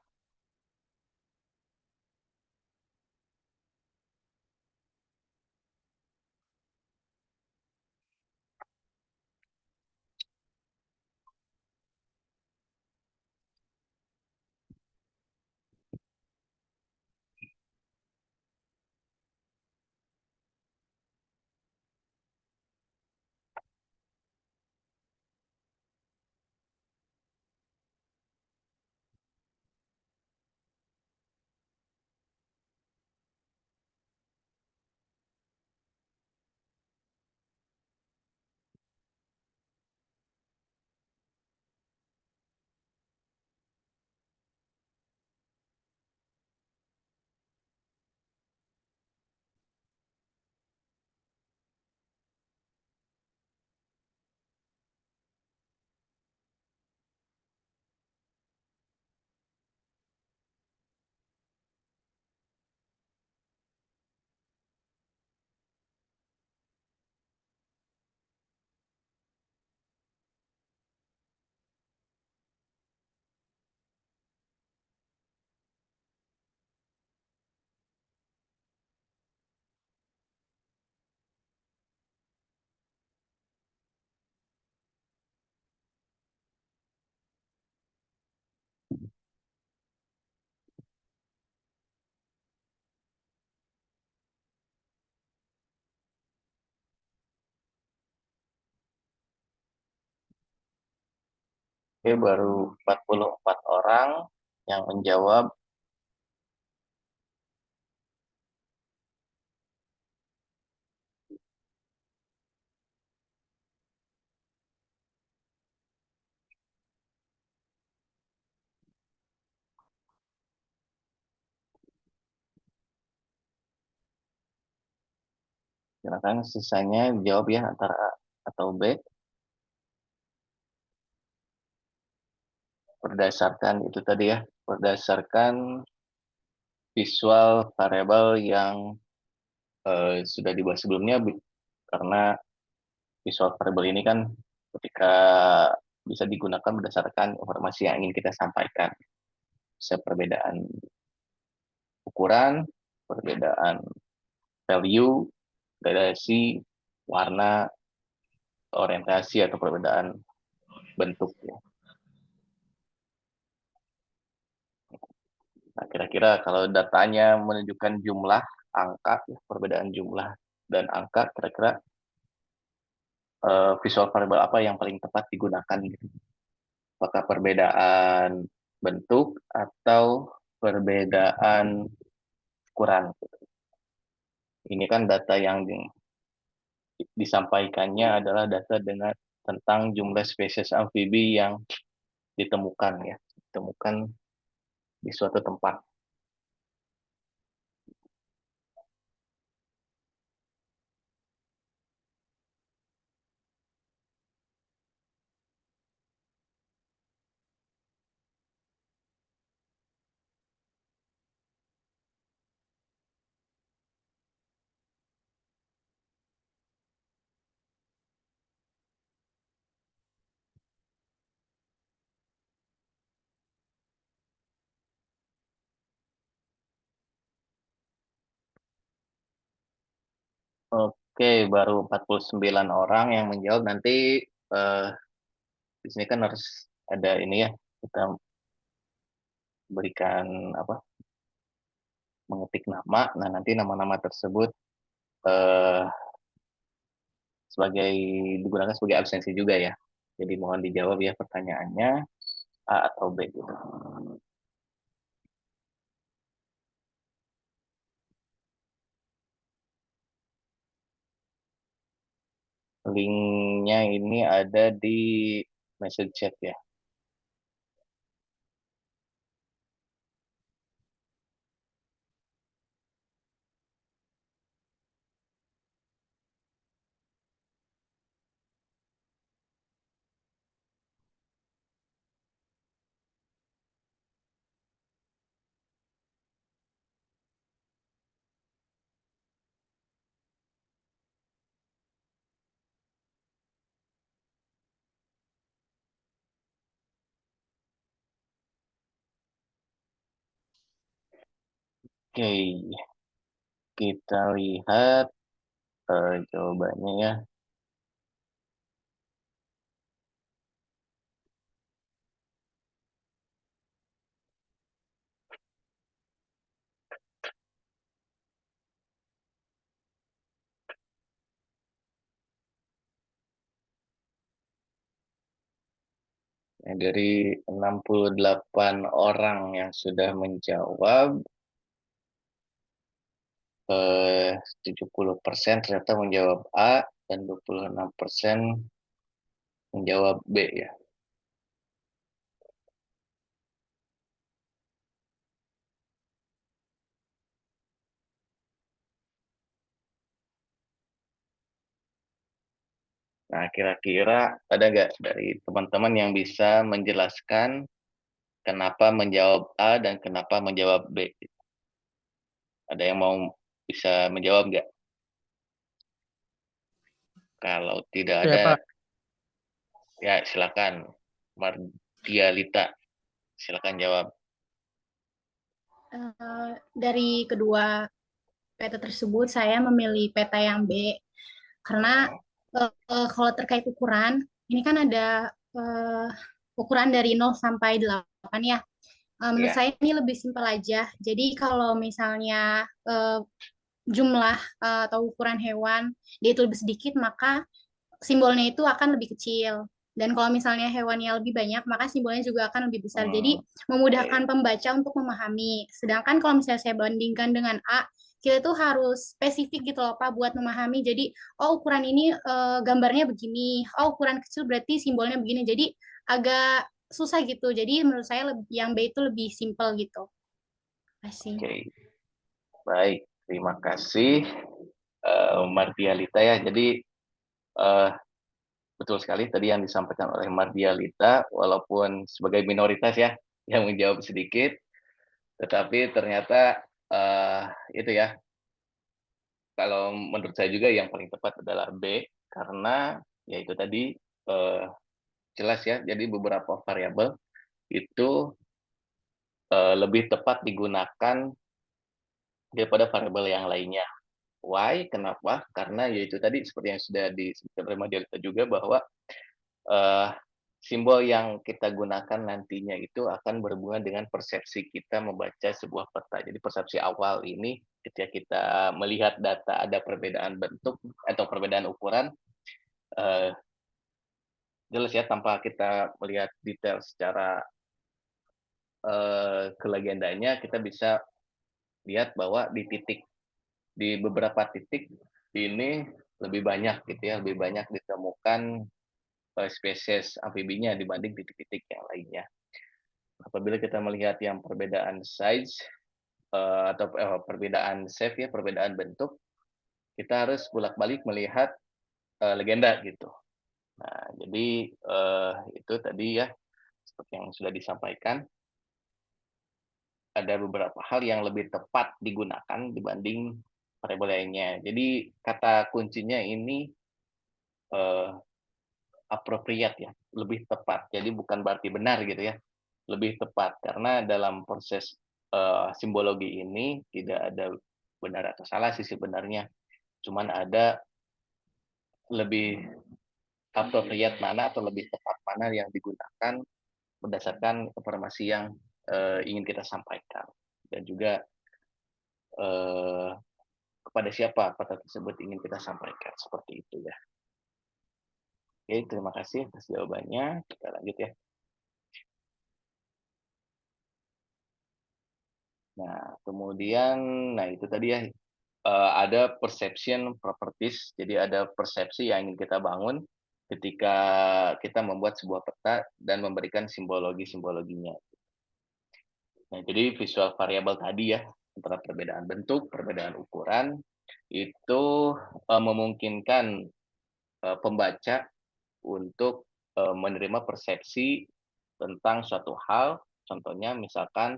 Oke, baru 44 orang yang menjawab. Silakan sisanya jawab ya antara A atau B. Berdasarkan itu tadi ya, berdasarkan visual variabel yang sudah dibahas sebelumnya, karena visual variable ini kan ketika bisa digunakan berdasarkan informasi yang ingin kita sampaikan. Bisa perbedaan ukuran, perbedaan value, gradasi, warna, orientasi, atau perbedaan bentuk. Ya. Nah, kira-kira kalau datanya menunjukkan jumlah, angka, ya, perbedaan jumlah dan angka, kira-kira visual variable apa yang paling tepat digunakan? Gitu. Apakah perbedaan bentuk atau perbedaan ukuran? Ini kan data yang disampaikannya adalah data dengan tentang jumlah spesies amfibi yang ditemukan ya, ditemukan di suatu tempat. Oke, baru 49 orang yang menjawab. Nanti eh, di sini kan harus ada ini ya, kita berikan apa? Mengetik nama. Nah, nanti nama-nama tersebut eh, sebagai digunakan sebagai absensi juga ya. Jadi mohon dijawab ya pertanyaannya A atau B gitu. Linknya ini ada di message chat ya. Oke, kita lihat jawabannya ya. Dari 68 orang yang sudah menjawab, 70% ternyata menjawab A dan 26% menjawab B ya. Nah, kira-kira ada nggak dari teman-teman yang bisa menjelaskan kenapa menjawab A dan kenapa menjawab B? Ada yang mau bisa menjawab nggak? Kalau tidak Ya, ada, Pak. ya silakan. Mardialita, silakan jawab. Dari kedua peta tersebut, saya memilih peta yang B karena kalau terkait ukuran, ini kan ada ukuran dari 0 sampai 8 ya. Menurut Ya, saya ini lebih simpel aja. Jadi kalau misalnya jumlah atau ukuran hewan dia itu lebih sedikit, maka simbolnya itu akan lebih kecil. Dan kalau misalnya hewannya lebih banyak, maka simbolnya juga akan lebih besar. Jadi memudahkan pembaca untuk memahami. Sedangkan kalau misalnya saya bandingkan dengan A, kita tuh harus spesifik gitu loh Pak buat memahami. Jadi, oh ukuran ini gambarnya begini, oh ukuran kecil berarti simbolnya begini. Jadi agak susah gitu. Jadi menurut saya yang B itu lebih simpel gitu. Terima kasih. oke. Baik, terima kasih Mardialita ya. Jadi eh, betul sekali tadi yang disampaikan oleh Mardialita, walaupun sebagai minoritas ya yang menjawab sedikit, tetapi ternyata itu ya, kalau menurut saya juga yang paling tepat adalah B, karena ya itu tadi eh, jelas ya, jadi beberapa variabel itu lebih tepat digunakan daripada variabel yang lainnya. Why? Kenapa? Karena yaitu tadi seperti yang sudah disebutkan oleh Madelita juga bahwa eh, simbol yang kita gunakan nantinya itu akan berhubungan dengan persepsi kita membaca sebuah peta. Jadi persepsi awal ini ketika kita melihat data ada perbedaan bentuk atau perbedaan ukuran, eh, jelas ya tanpa kita melihat detail secara kelegendanya, kita bisa lihat bahwa di beberapa titik ini lebih banyak gitu ya, lebih banyak ditemukan spesies amfibinya dibanding titik-titik yang lainnya. Apabila kita melihat yang perbedaan size atau perbedaan shape ya, perbedaan bentuk, kita harus bolak-balik melihat legenda gitu. Nah, jadi itu tadi ya seperti yang sudah disampaikan, ada beberapa hal yang lebih tepat digunakan dibanding variabel lainnya. Jadi kata kuncinya ini appropriate ya, lebih tepat. Jadi bukan berarti benar gitu ya, lebih tepat karena dalam proses simbologi ini tidak ada benar atau salah sih sebenarnya, cuman ada lebih appropriate mana atau lebih tepat mana yang digunakan berdasarkan informasi yang ingin kita sampaikan dan juga eh, kepada siapa kata tersebut ingin kita sampaikan, seperti itu ya. Oke, terima kasih atas jawabannya. Kita lanjut ya. Nah, kemudian, nah itu tadi ya, ada perception properties, jadi ada persepsi yang ingin kita bangun ketika kita membuat sebuah peta dan memberikan simbologinya. Nah, jadi visual variabel tadi ya, antara perbedaan bentuk, perbedaan ukuran, itu memungkinkan pembaca untuk menerima persepsi tentang suatu hal, contohnya misalkan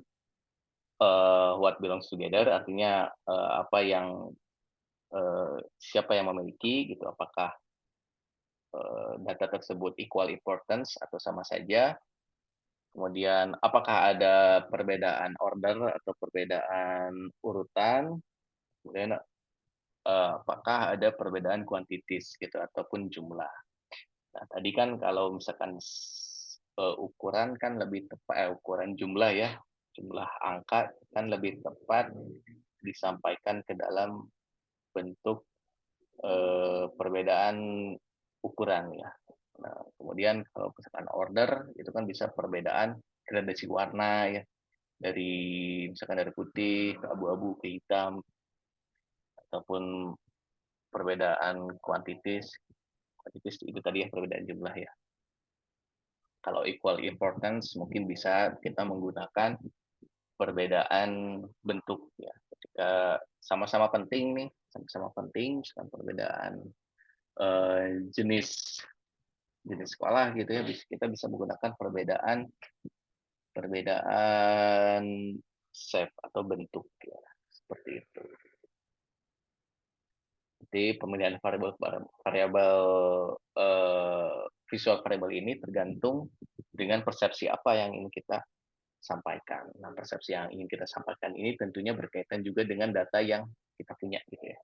what belongs together, artinya apa yang siapa yang memiliki gitu, apakah data tersebut equal importance atau sama saja, Kemudian apakah ada perbedaan order atau perbedaan urutan, kemudian apakah ada perbedaan kuantitas gitu ataupun jumlah. Nah, tadi kan kalau misalkan ukuran kan lebih tepat, ukuran jumlah ya, jumlah angka kan lebih tepat disampaikan ke dalam bentuk perbedaan ukuran ya. Nah, kemudian kalau misalkan order itu kan bisa perbedaan gradasi warna ya, dari misalkan dari putih ke abu-abu ke hitam, ataupun perbedaan kuantitas itu tadi ya, perbedaan jumlah ya. Kalau equal importance mungkin bisa kita menggunakan perbedaan bentuk ya, ketika sama-sama penting nih, sama-sama penting, misalkan perbedaan jenis sekolah gitu ya, kita bisa menggunakan perbedaan shape atau bentuk ya, seperti itu. Jadi pemilihan variabel visual variable ini tergantung dengan persepsi apa yang ingin kita sampaikan. Nah, persepsi yang ingin kita sampaikan ini tentunya berkaitan juga dengan data yang kita punya gitu ya.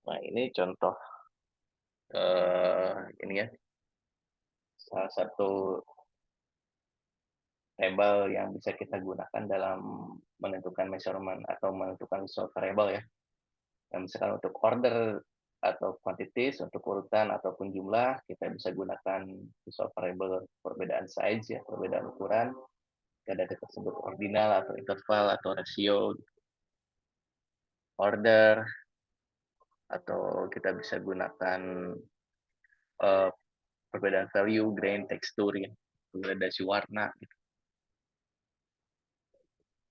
Nah, ini contoh ini ya, salah satu tabel yang bisa kita gunakan dalam menentukan measurement atau menentukan visual variable ya. Yang misalkan untuk order atau quantities, untuk urutan ataupun jumlah, kita bisa gunakan visual variable perbedaan size ya, perbedaan ukuran. Data tersebut ordinal atau interval atau ratio, order, atau kita bisa gunakan perbedaan value, grain, tekstur ya, gradasi warna. Gitu.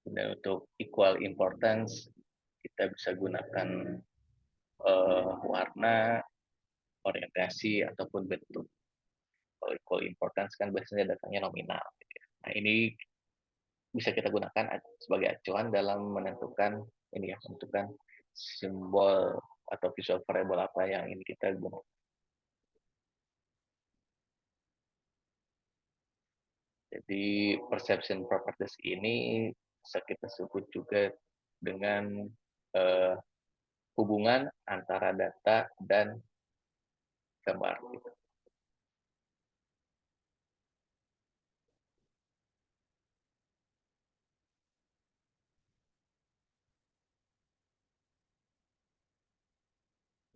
Dan untuk equal importance, kita bisa gunakan warna, orientasi, ataupun bentuk. Kalau equal importance kan biasanya datangnya nominal. Gitu ya. Nah, ini bisa kita gunakan sebagai acuan dalam menentukan ini ya, menentukan simbol atau visual variable apa yang ingin kita gunakan. Jadi perception properties ini bisa kita sebut juga dengan hubungan antara data dan gambar. Gitu.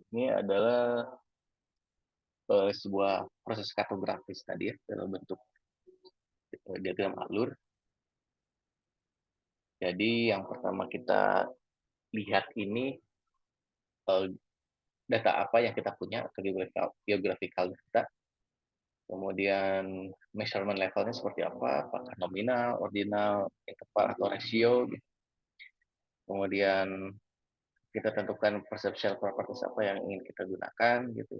Ini adalah sebuah proses kartografis tadi ya, dalam bentuk diagram alur. Jadi yang pertama kita lihat ini data apa yang kita punya, atau geographical data. Kemudian measurement levelnya seperti apa, apakah nominal, ordinal, interval, atau ratio. Gitu. Kemudian kita tentukan perceptual properties apa yang ingin kita gunakan, gitu.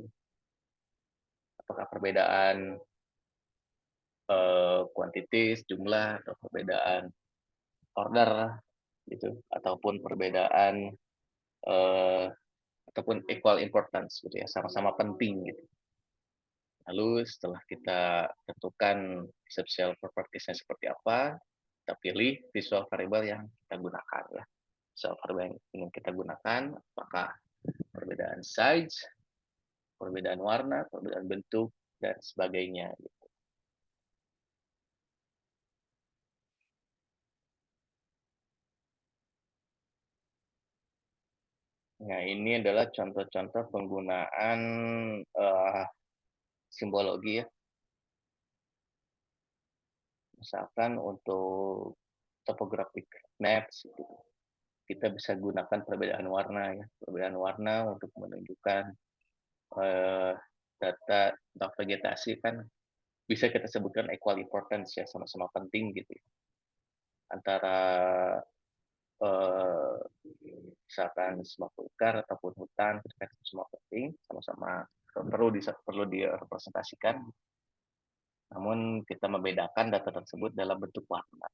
Apakah perbedaan kuantitas, jumlah, atau perbedaan order, gitu, ataupun perbedaan ataupun equal importance, gitu ya, sama-sama penting, gitu. Lalu setelah kita tentukan perceptual properties-nya seperti apa, kita pilih visual variable yang kita gunakan ya. Visual variable yang ingin kita gunakan apakah perbedaan size, perbedaan warna, perbedaan bentuk, dan sebagainya. Nah, ini adalah contoh-contoh penggunaan simbologi ya. Misalkan untuk topographic maps, gitu. Kita bisa gunakan perbedaan warna ya, perbedaan warna untuk menunjukkan data tentang vegetasi kan bisa kita sebutkan equal importance ya, sama-sama penting gitu ya. Antara misalkan semak belukar ataupun hutan, kan semua penting, sama-sama perlu direpresentasikan. Namun kita membedakan data tersebut dalam bentuk warna.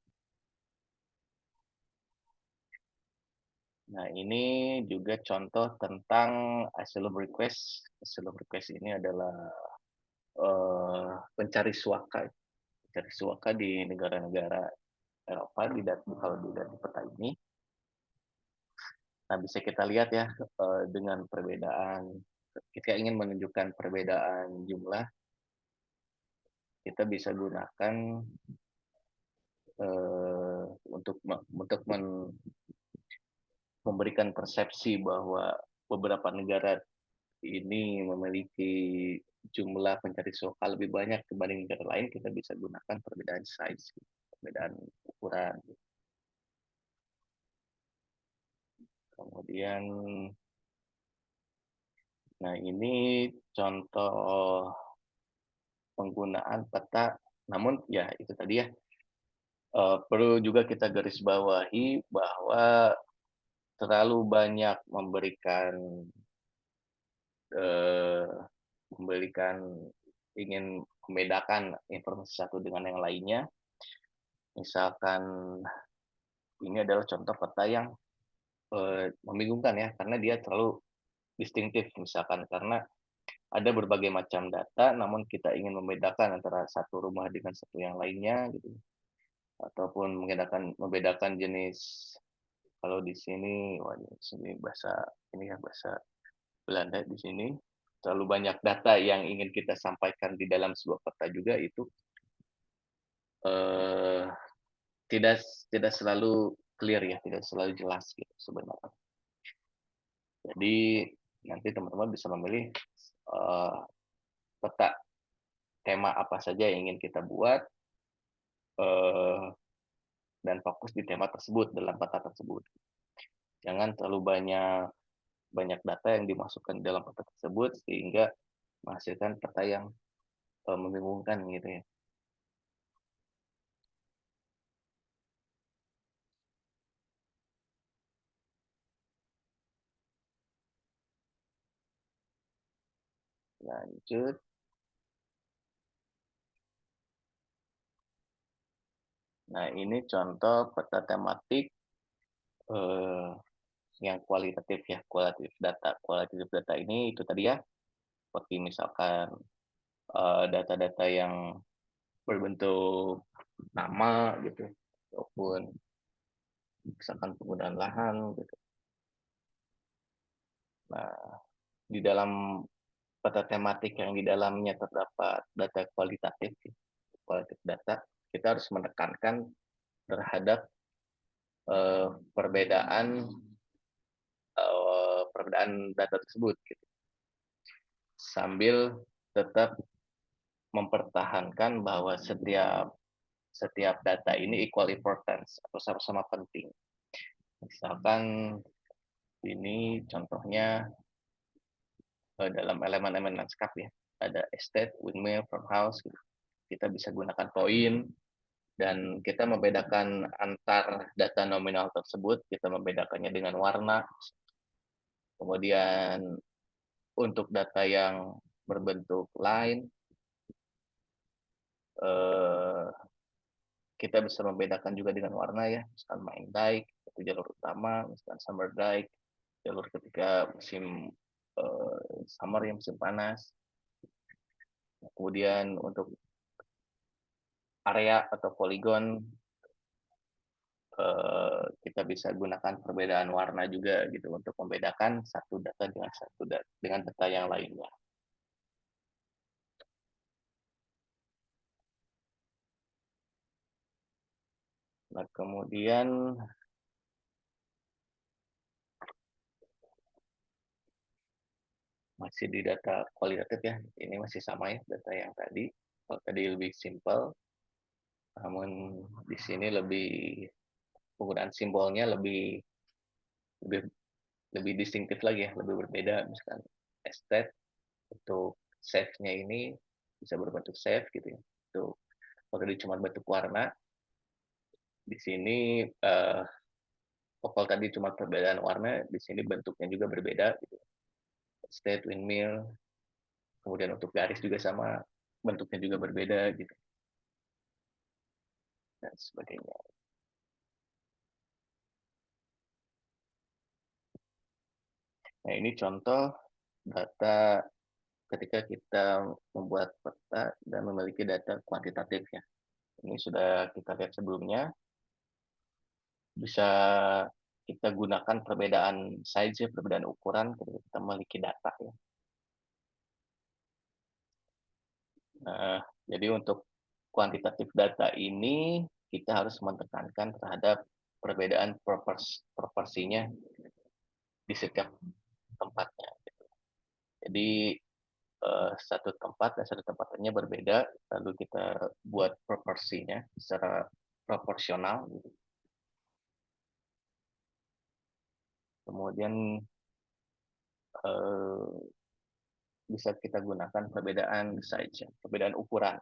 Nah, ini juga contoh tentang asylum request. Asylum request ini adalah pencari suaka. Pencari suaka di negara-negara Eropa kalau dilihat di peta ini. Nah, bisa kita lihat ya dengan perbedaan, kita ingin menunjukkan perbedaan jumlah, kita bisa gunakan untuk memberikan persepsi bahwa beberapa negara ini memiliki jumlah pencari suaka lebih banyak dibanding negara lain, kita bisa gunakan perbedaan size, perbedaan ukuran. Kemudian, nah ini contoh penggunaan peta, namun ya itu tadi ya, perlu juga kita garis bawahi bahwa terlalu banyak ingin membedakan informasi satu dengan yang lainnya. Misalkan ini adalah contoh peta yang membingungkan ya, karena dia terlalu distintif misalkan, karena ada berbagai macam data, namun kita ingin membedakan antara satu rumah dengan satu yang lainnya, gitu. Ataupun membedakan jenis, kalau di sini, di sini bahasa Belanda di sini, terlalu banyak data yang ingin kita sampaikan di dalam sebuah peta juga itu tidak selalu clear ya, tidak selalu jelas gitu sebenarnya. Jadi nanti teman-teman bisa memilih peta tema apa saja yang ingin kita buat dan fokus di tema tersebut dalam peta tersebut. Jangan terlalu banyak data yang dimasukkan dalam peta tersebut sehingga menghasilkan peta yang membingungkan gitu ya. Lanjut. Nah, ini contoh peta tematik yang kualitatif ya, kualitatif data. Kualitatif data ini itu tadi ya, seperti misalkan data-data yang berbentuk nama gitu, ataupun misalkan penggunaan lahan gitu. Nah, di dalam peta tematik yang di dalamnya terdapat data kualitatif data, kita harus menekankan terhadap perbedaan data tersebut gitu. Sambil tetap mempertahankan bahwa setiap data ini equal importance atau sama-sama penting. Misalkan ini contohnya dalam elemen-elemen lanskap ya, ada estate, windmill, farmhouse gitu. Kita bisa gunakan poin dan kita membedakan antar data nominal tersebut, kita membedakannya dengan warna. Kemudian untuk data yang berbentuk line, kita bisa membedakan juga dengan warna ya, misalkan main dike itu jalur utama, misalkan summer dike jalur ketika musim summer yang musim panas. Kemudian untuk area atau poligon kita bisa gunakan perbedaan warna juga gitu untuk membedakan satu data dengan data yang lainnya. Nah, kemudian masih di data kualitatif ya, ini masih sama ya data yang tadi. Kalau tadi lebih simple, namun di sini penggunaan simbolnya lebih distintif lagi ya, lebih berbeda. Misalkan estate untuk save-nya ini bisa berbentuk save gitu ya. Itu kalau tadi cuma bentuk warna, di sini kalau tadi cuma perbedaan warna, di sini bentuknya juga berbeda gitu. Estate, windmill, kemudian untuk garis juga sama, bentuknya juga berbeda gitu. Dan sebagainya. Nah, ini contoh data ketika kita membuat peta dan memiliki data kuantitatif ya. Ini sudah kita lihat sebelumnya. Bisa kita gunakan perbedaan size, perbedaan ukuran ketika kita memiliki data ya. Nah, jadi untuk kuantitatif data ini kita harus menekankan terhadap perbedaan proporsinya di setiap tempatnya. Jadi satu tempat dan satu tempatnya berbeda, lalu kita buat proporsinya secara proporsional. Kemudian bisa kita gunakan perbedaan size, perbedaan ukuran.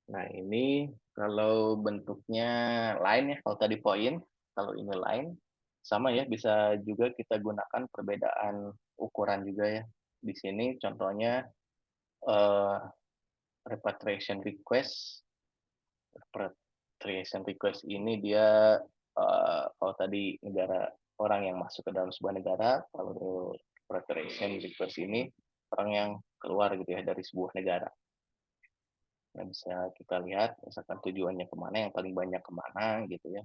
Nah, ini kalau bentuknya line ya, kalau tadi poin, kalau ini line, sama ya, bisa juga kita gunakan perbedaan ukuran juga ya. Di sini contohnya eh, repatriation request. Repatriation request ini dia kalau tadi negara orang yang masuk ke dalam sebuah negara, kalau repatriation request ini orang yang keluar gitu ya dari sebuah negara. Nah, bisa kita lihat misalkan tujuannya kemana, yang paling banyak kemana gitu ya.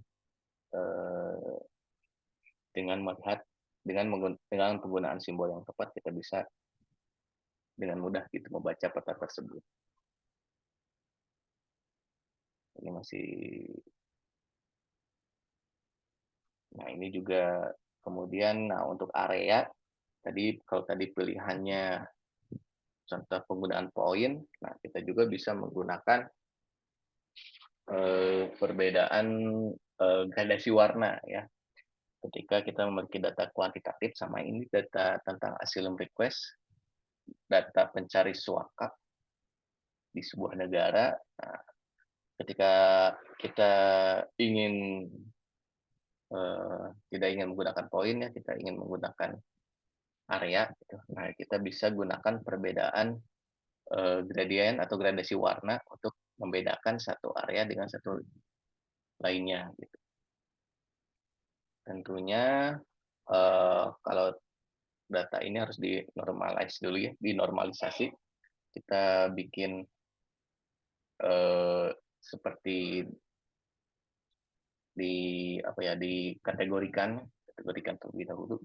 Dengan melihat dengan penggunaan simbol yang tepat kita bisa dengan mudah gitu membaca peta tersebut. Ini masih, nah ini juga kemudian, nah untuk area tadi kalau tadi pilihannya contoh penggunaan poin, nah kita juga bisa menggunakan perbedaan gradasi warna ya. Ketika kita memiliki data kuantitatif, sama ini data tentang asylum request, data pencari suaka di sebuah negara. Nah, ketika kita ingin tidak ingin menggunakan poin ya, kita ingin menggunakan area, gitu. Nah kita bisa gunakan perbedaan gradien atau gradasi warna untuk membedakan satu area dengan satu lainnya. Gitu. Tentunya kalau data ini harus dinormalize dulu ya, dinormalisasi. Kita bikin seperti dikategorikan terlebih dahulu.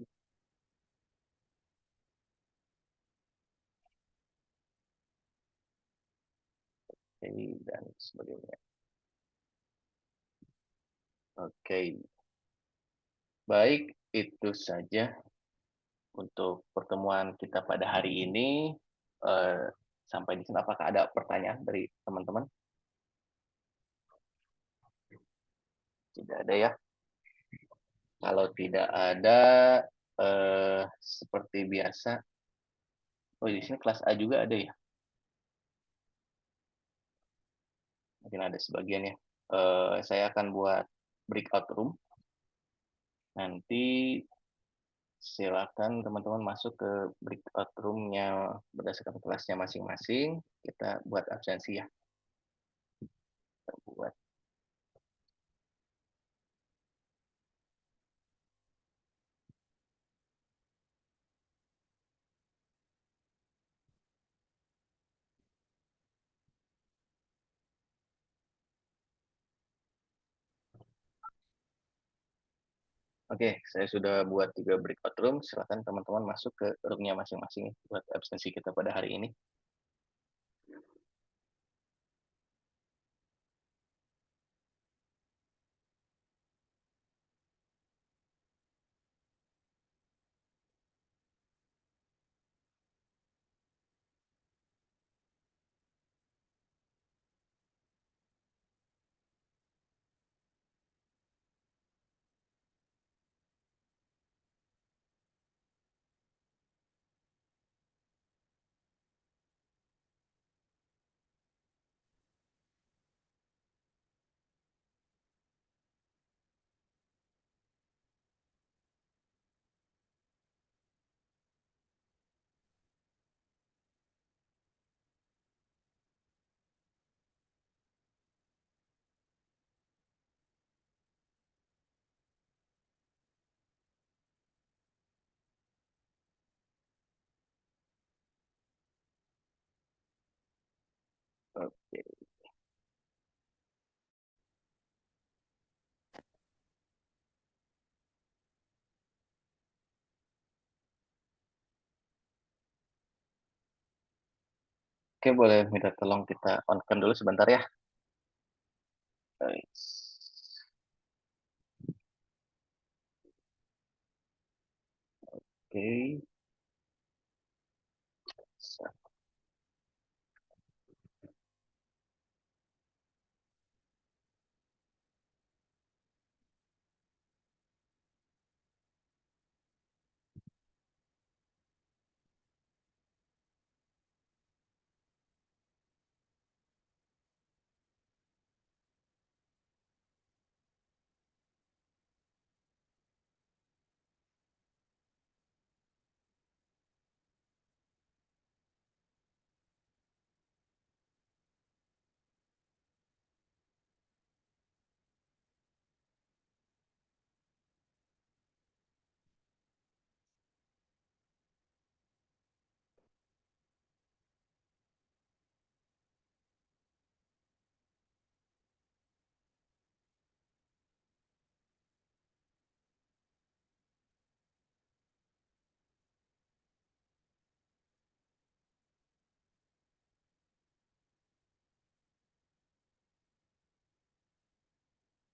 Dan sebagainya. Oke. Baik, itu saja untuk pertemuan kita pada hari ini. Sampai di sini, apakah ada pertanyaan dari teman-teman? Tidak ada ya. Kalau tidak ada, seperti biasa. Oh, di sini kelas A juga ada ya? Mungkin ada sebagian ya. Saya akan buat breakout room. Nanti silakan teman-teman masuk ke breakout room-nya berdasarkan kelasnya masing-masing. Kita buat absensi ya. Kita buat. Oke, saya sudah buat 3 breakout room. Silakan teman-teman masuk ke room-nya masing-masing buat absensi kita pada hari ini. Oke. Oke, boleh minta tolong kita on-cam dulu sebentar ya. Guys. Oke.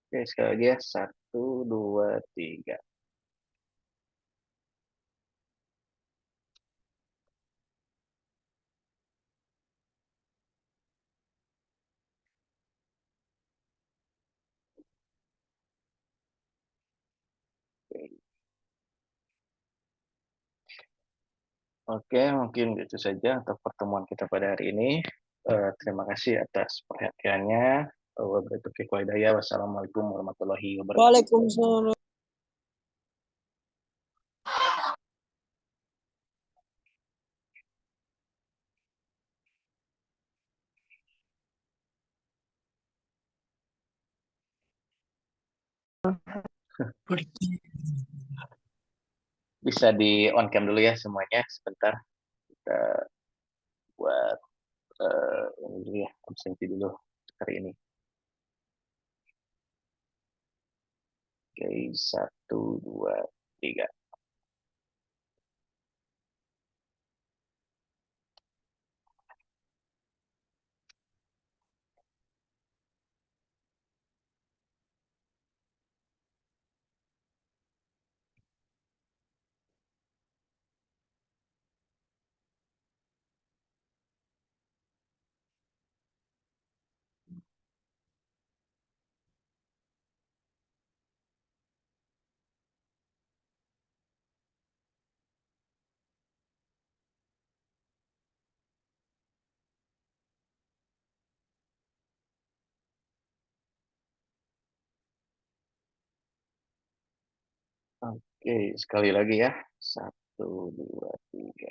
Oke, sekali lagi ya. 1, 2, 3. Oke, mungkin itu saja untuk pertemuan kita pada hari ini. Terima kasih atas perhatiannya. Wabillahi taufiq wal hidayah. Wassalamualaikum warahmatullahi wabarakatuh. Waalaikumsalam. Bisa di on cam dulu ya semuanya sebentar. Kita buat ini dulu ya, absensi dulu hari ini. Oke, 1, 2, 3. Oke, sekali lagi ya. 1, 2, 3.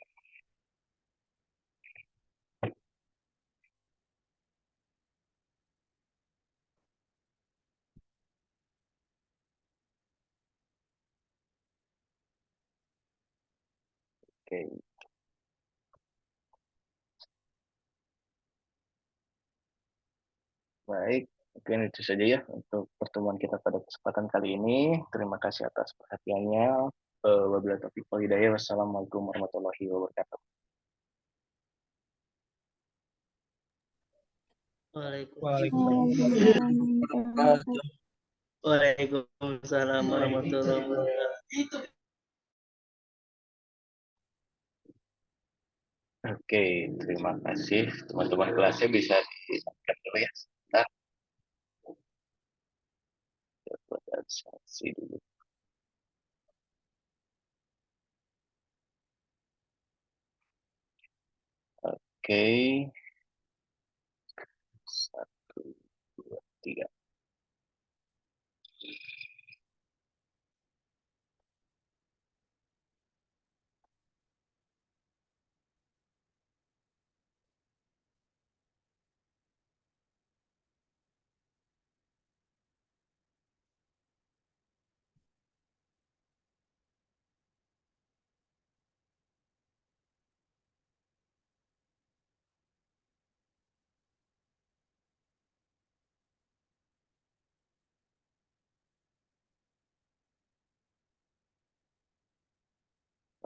Oke, baik. Mungkin itu saja ya untuk pertemuan kita pada kesempatan kali ini. Terima kasih atas perhatiannya. Wabillahi taufiq wal hidayah. Wassalamualaikum warahmatullahi wabarakatuh. Waalaikumsalam warahmatullahi wabarakatuh. Oke, terima kasih. Teman-teman kelasnya bisa di-on-cam dulu ya. Sebentar. Buat absensi dulu. Oke. 1, 2, 3.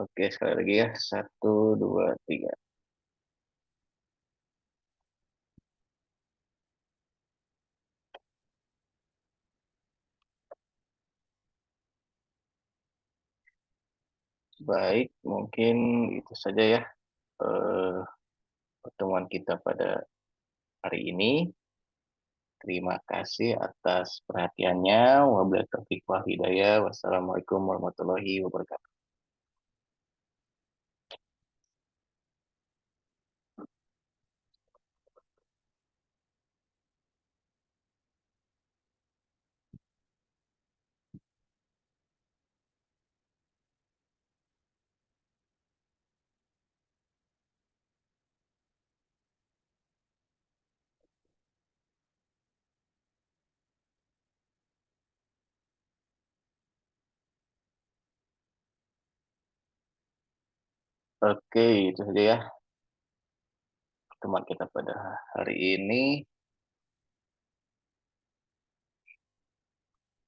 Oke, sekali lagi ya. 1, 2, 3. Baik, mungkin itu saja ya eh, pertemuan kita pada hari ini. Terima kasih atas perhatiannya. Wabillahi taufiq wal hidayah. Wassalamualaikum warahmatullahi wabarakatuh. Oke, itu saja ya pertemuan kita pada hari ini.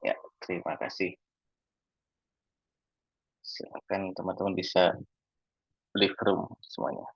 Ya, terima kasih. Silakan teman-teman bisa leave room semuanya.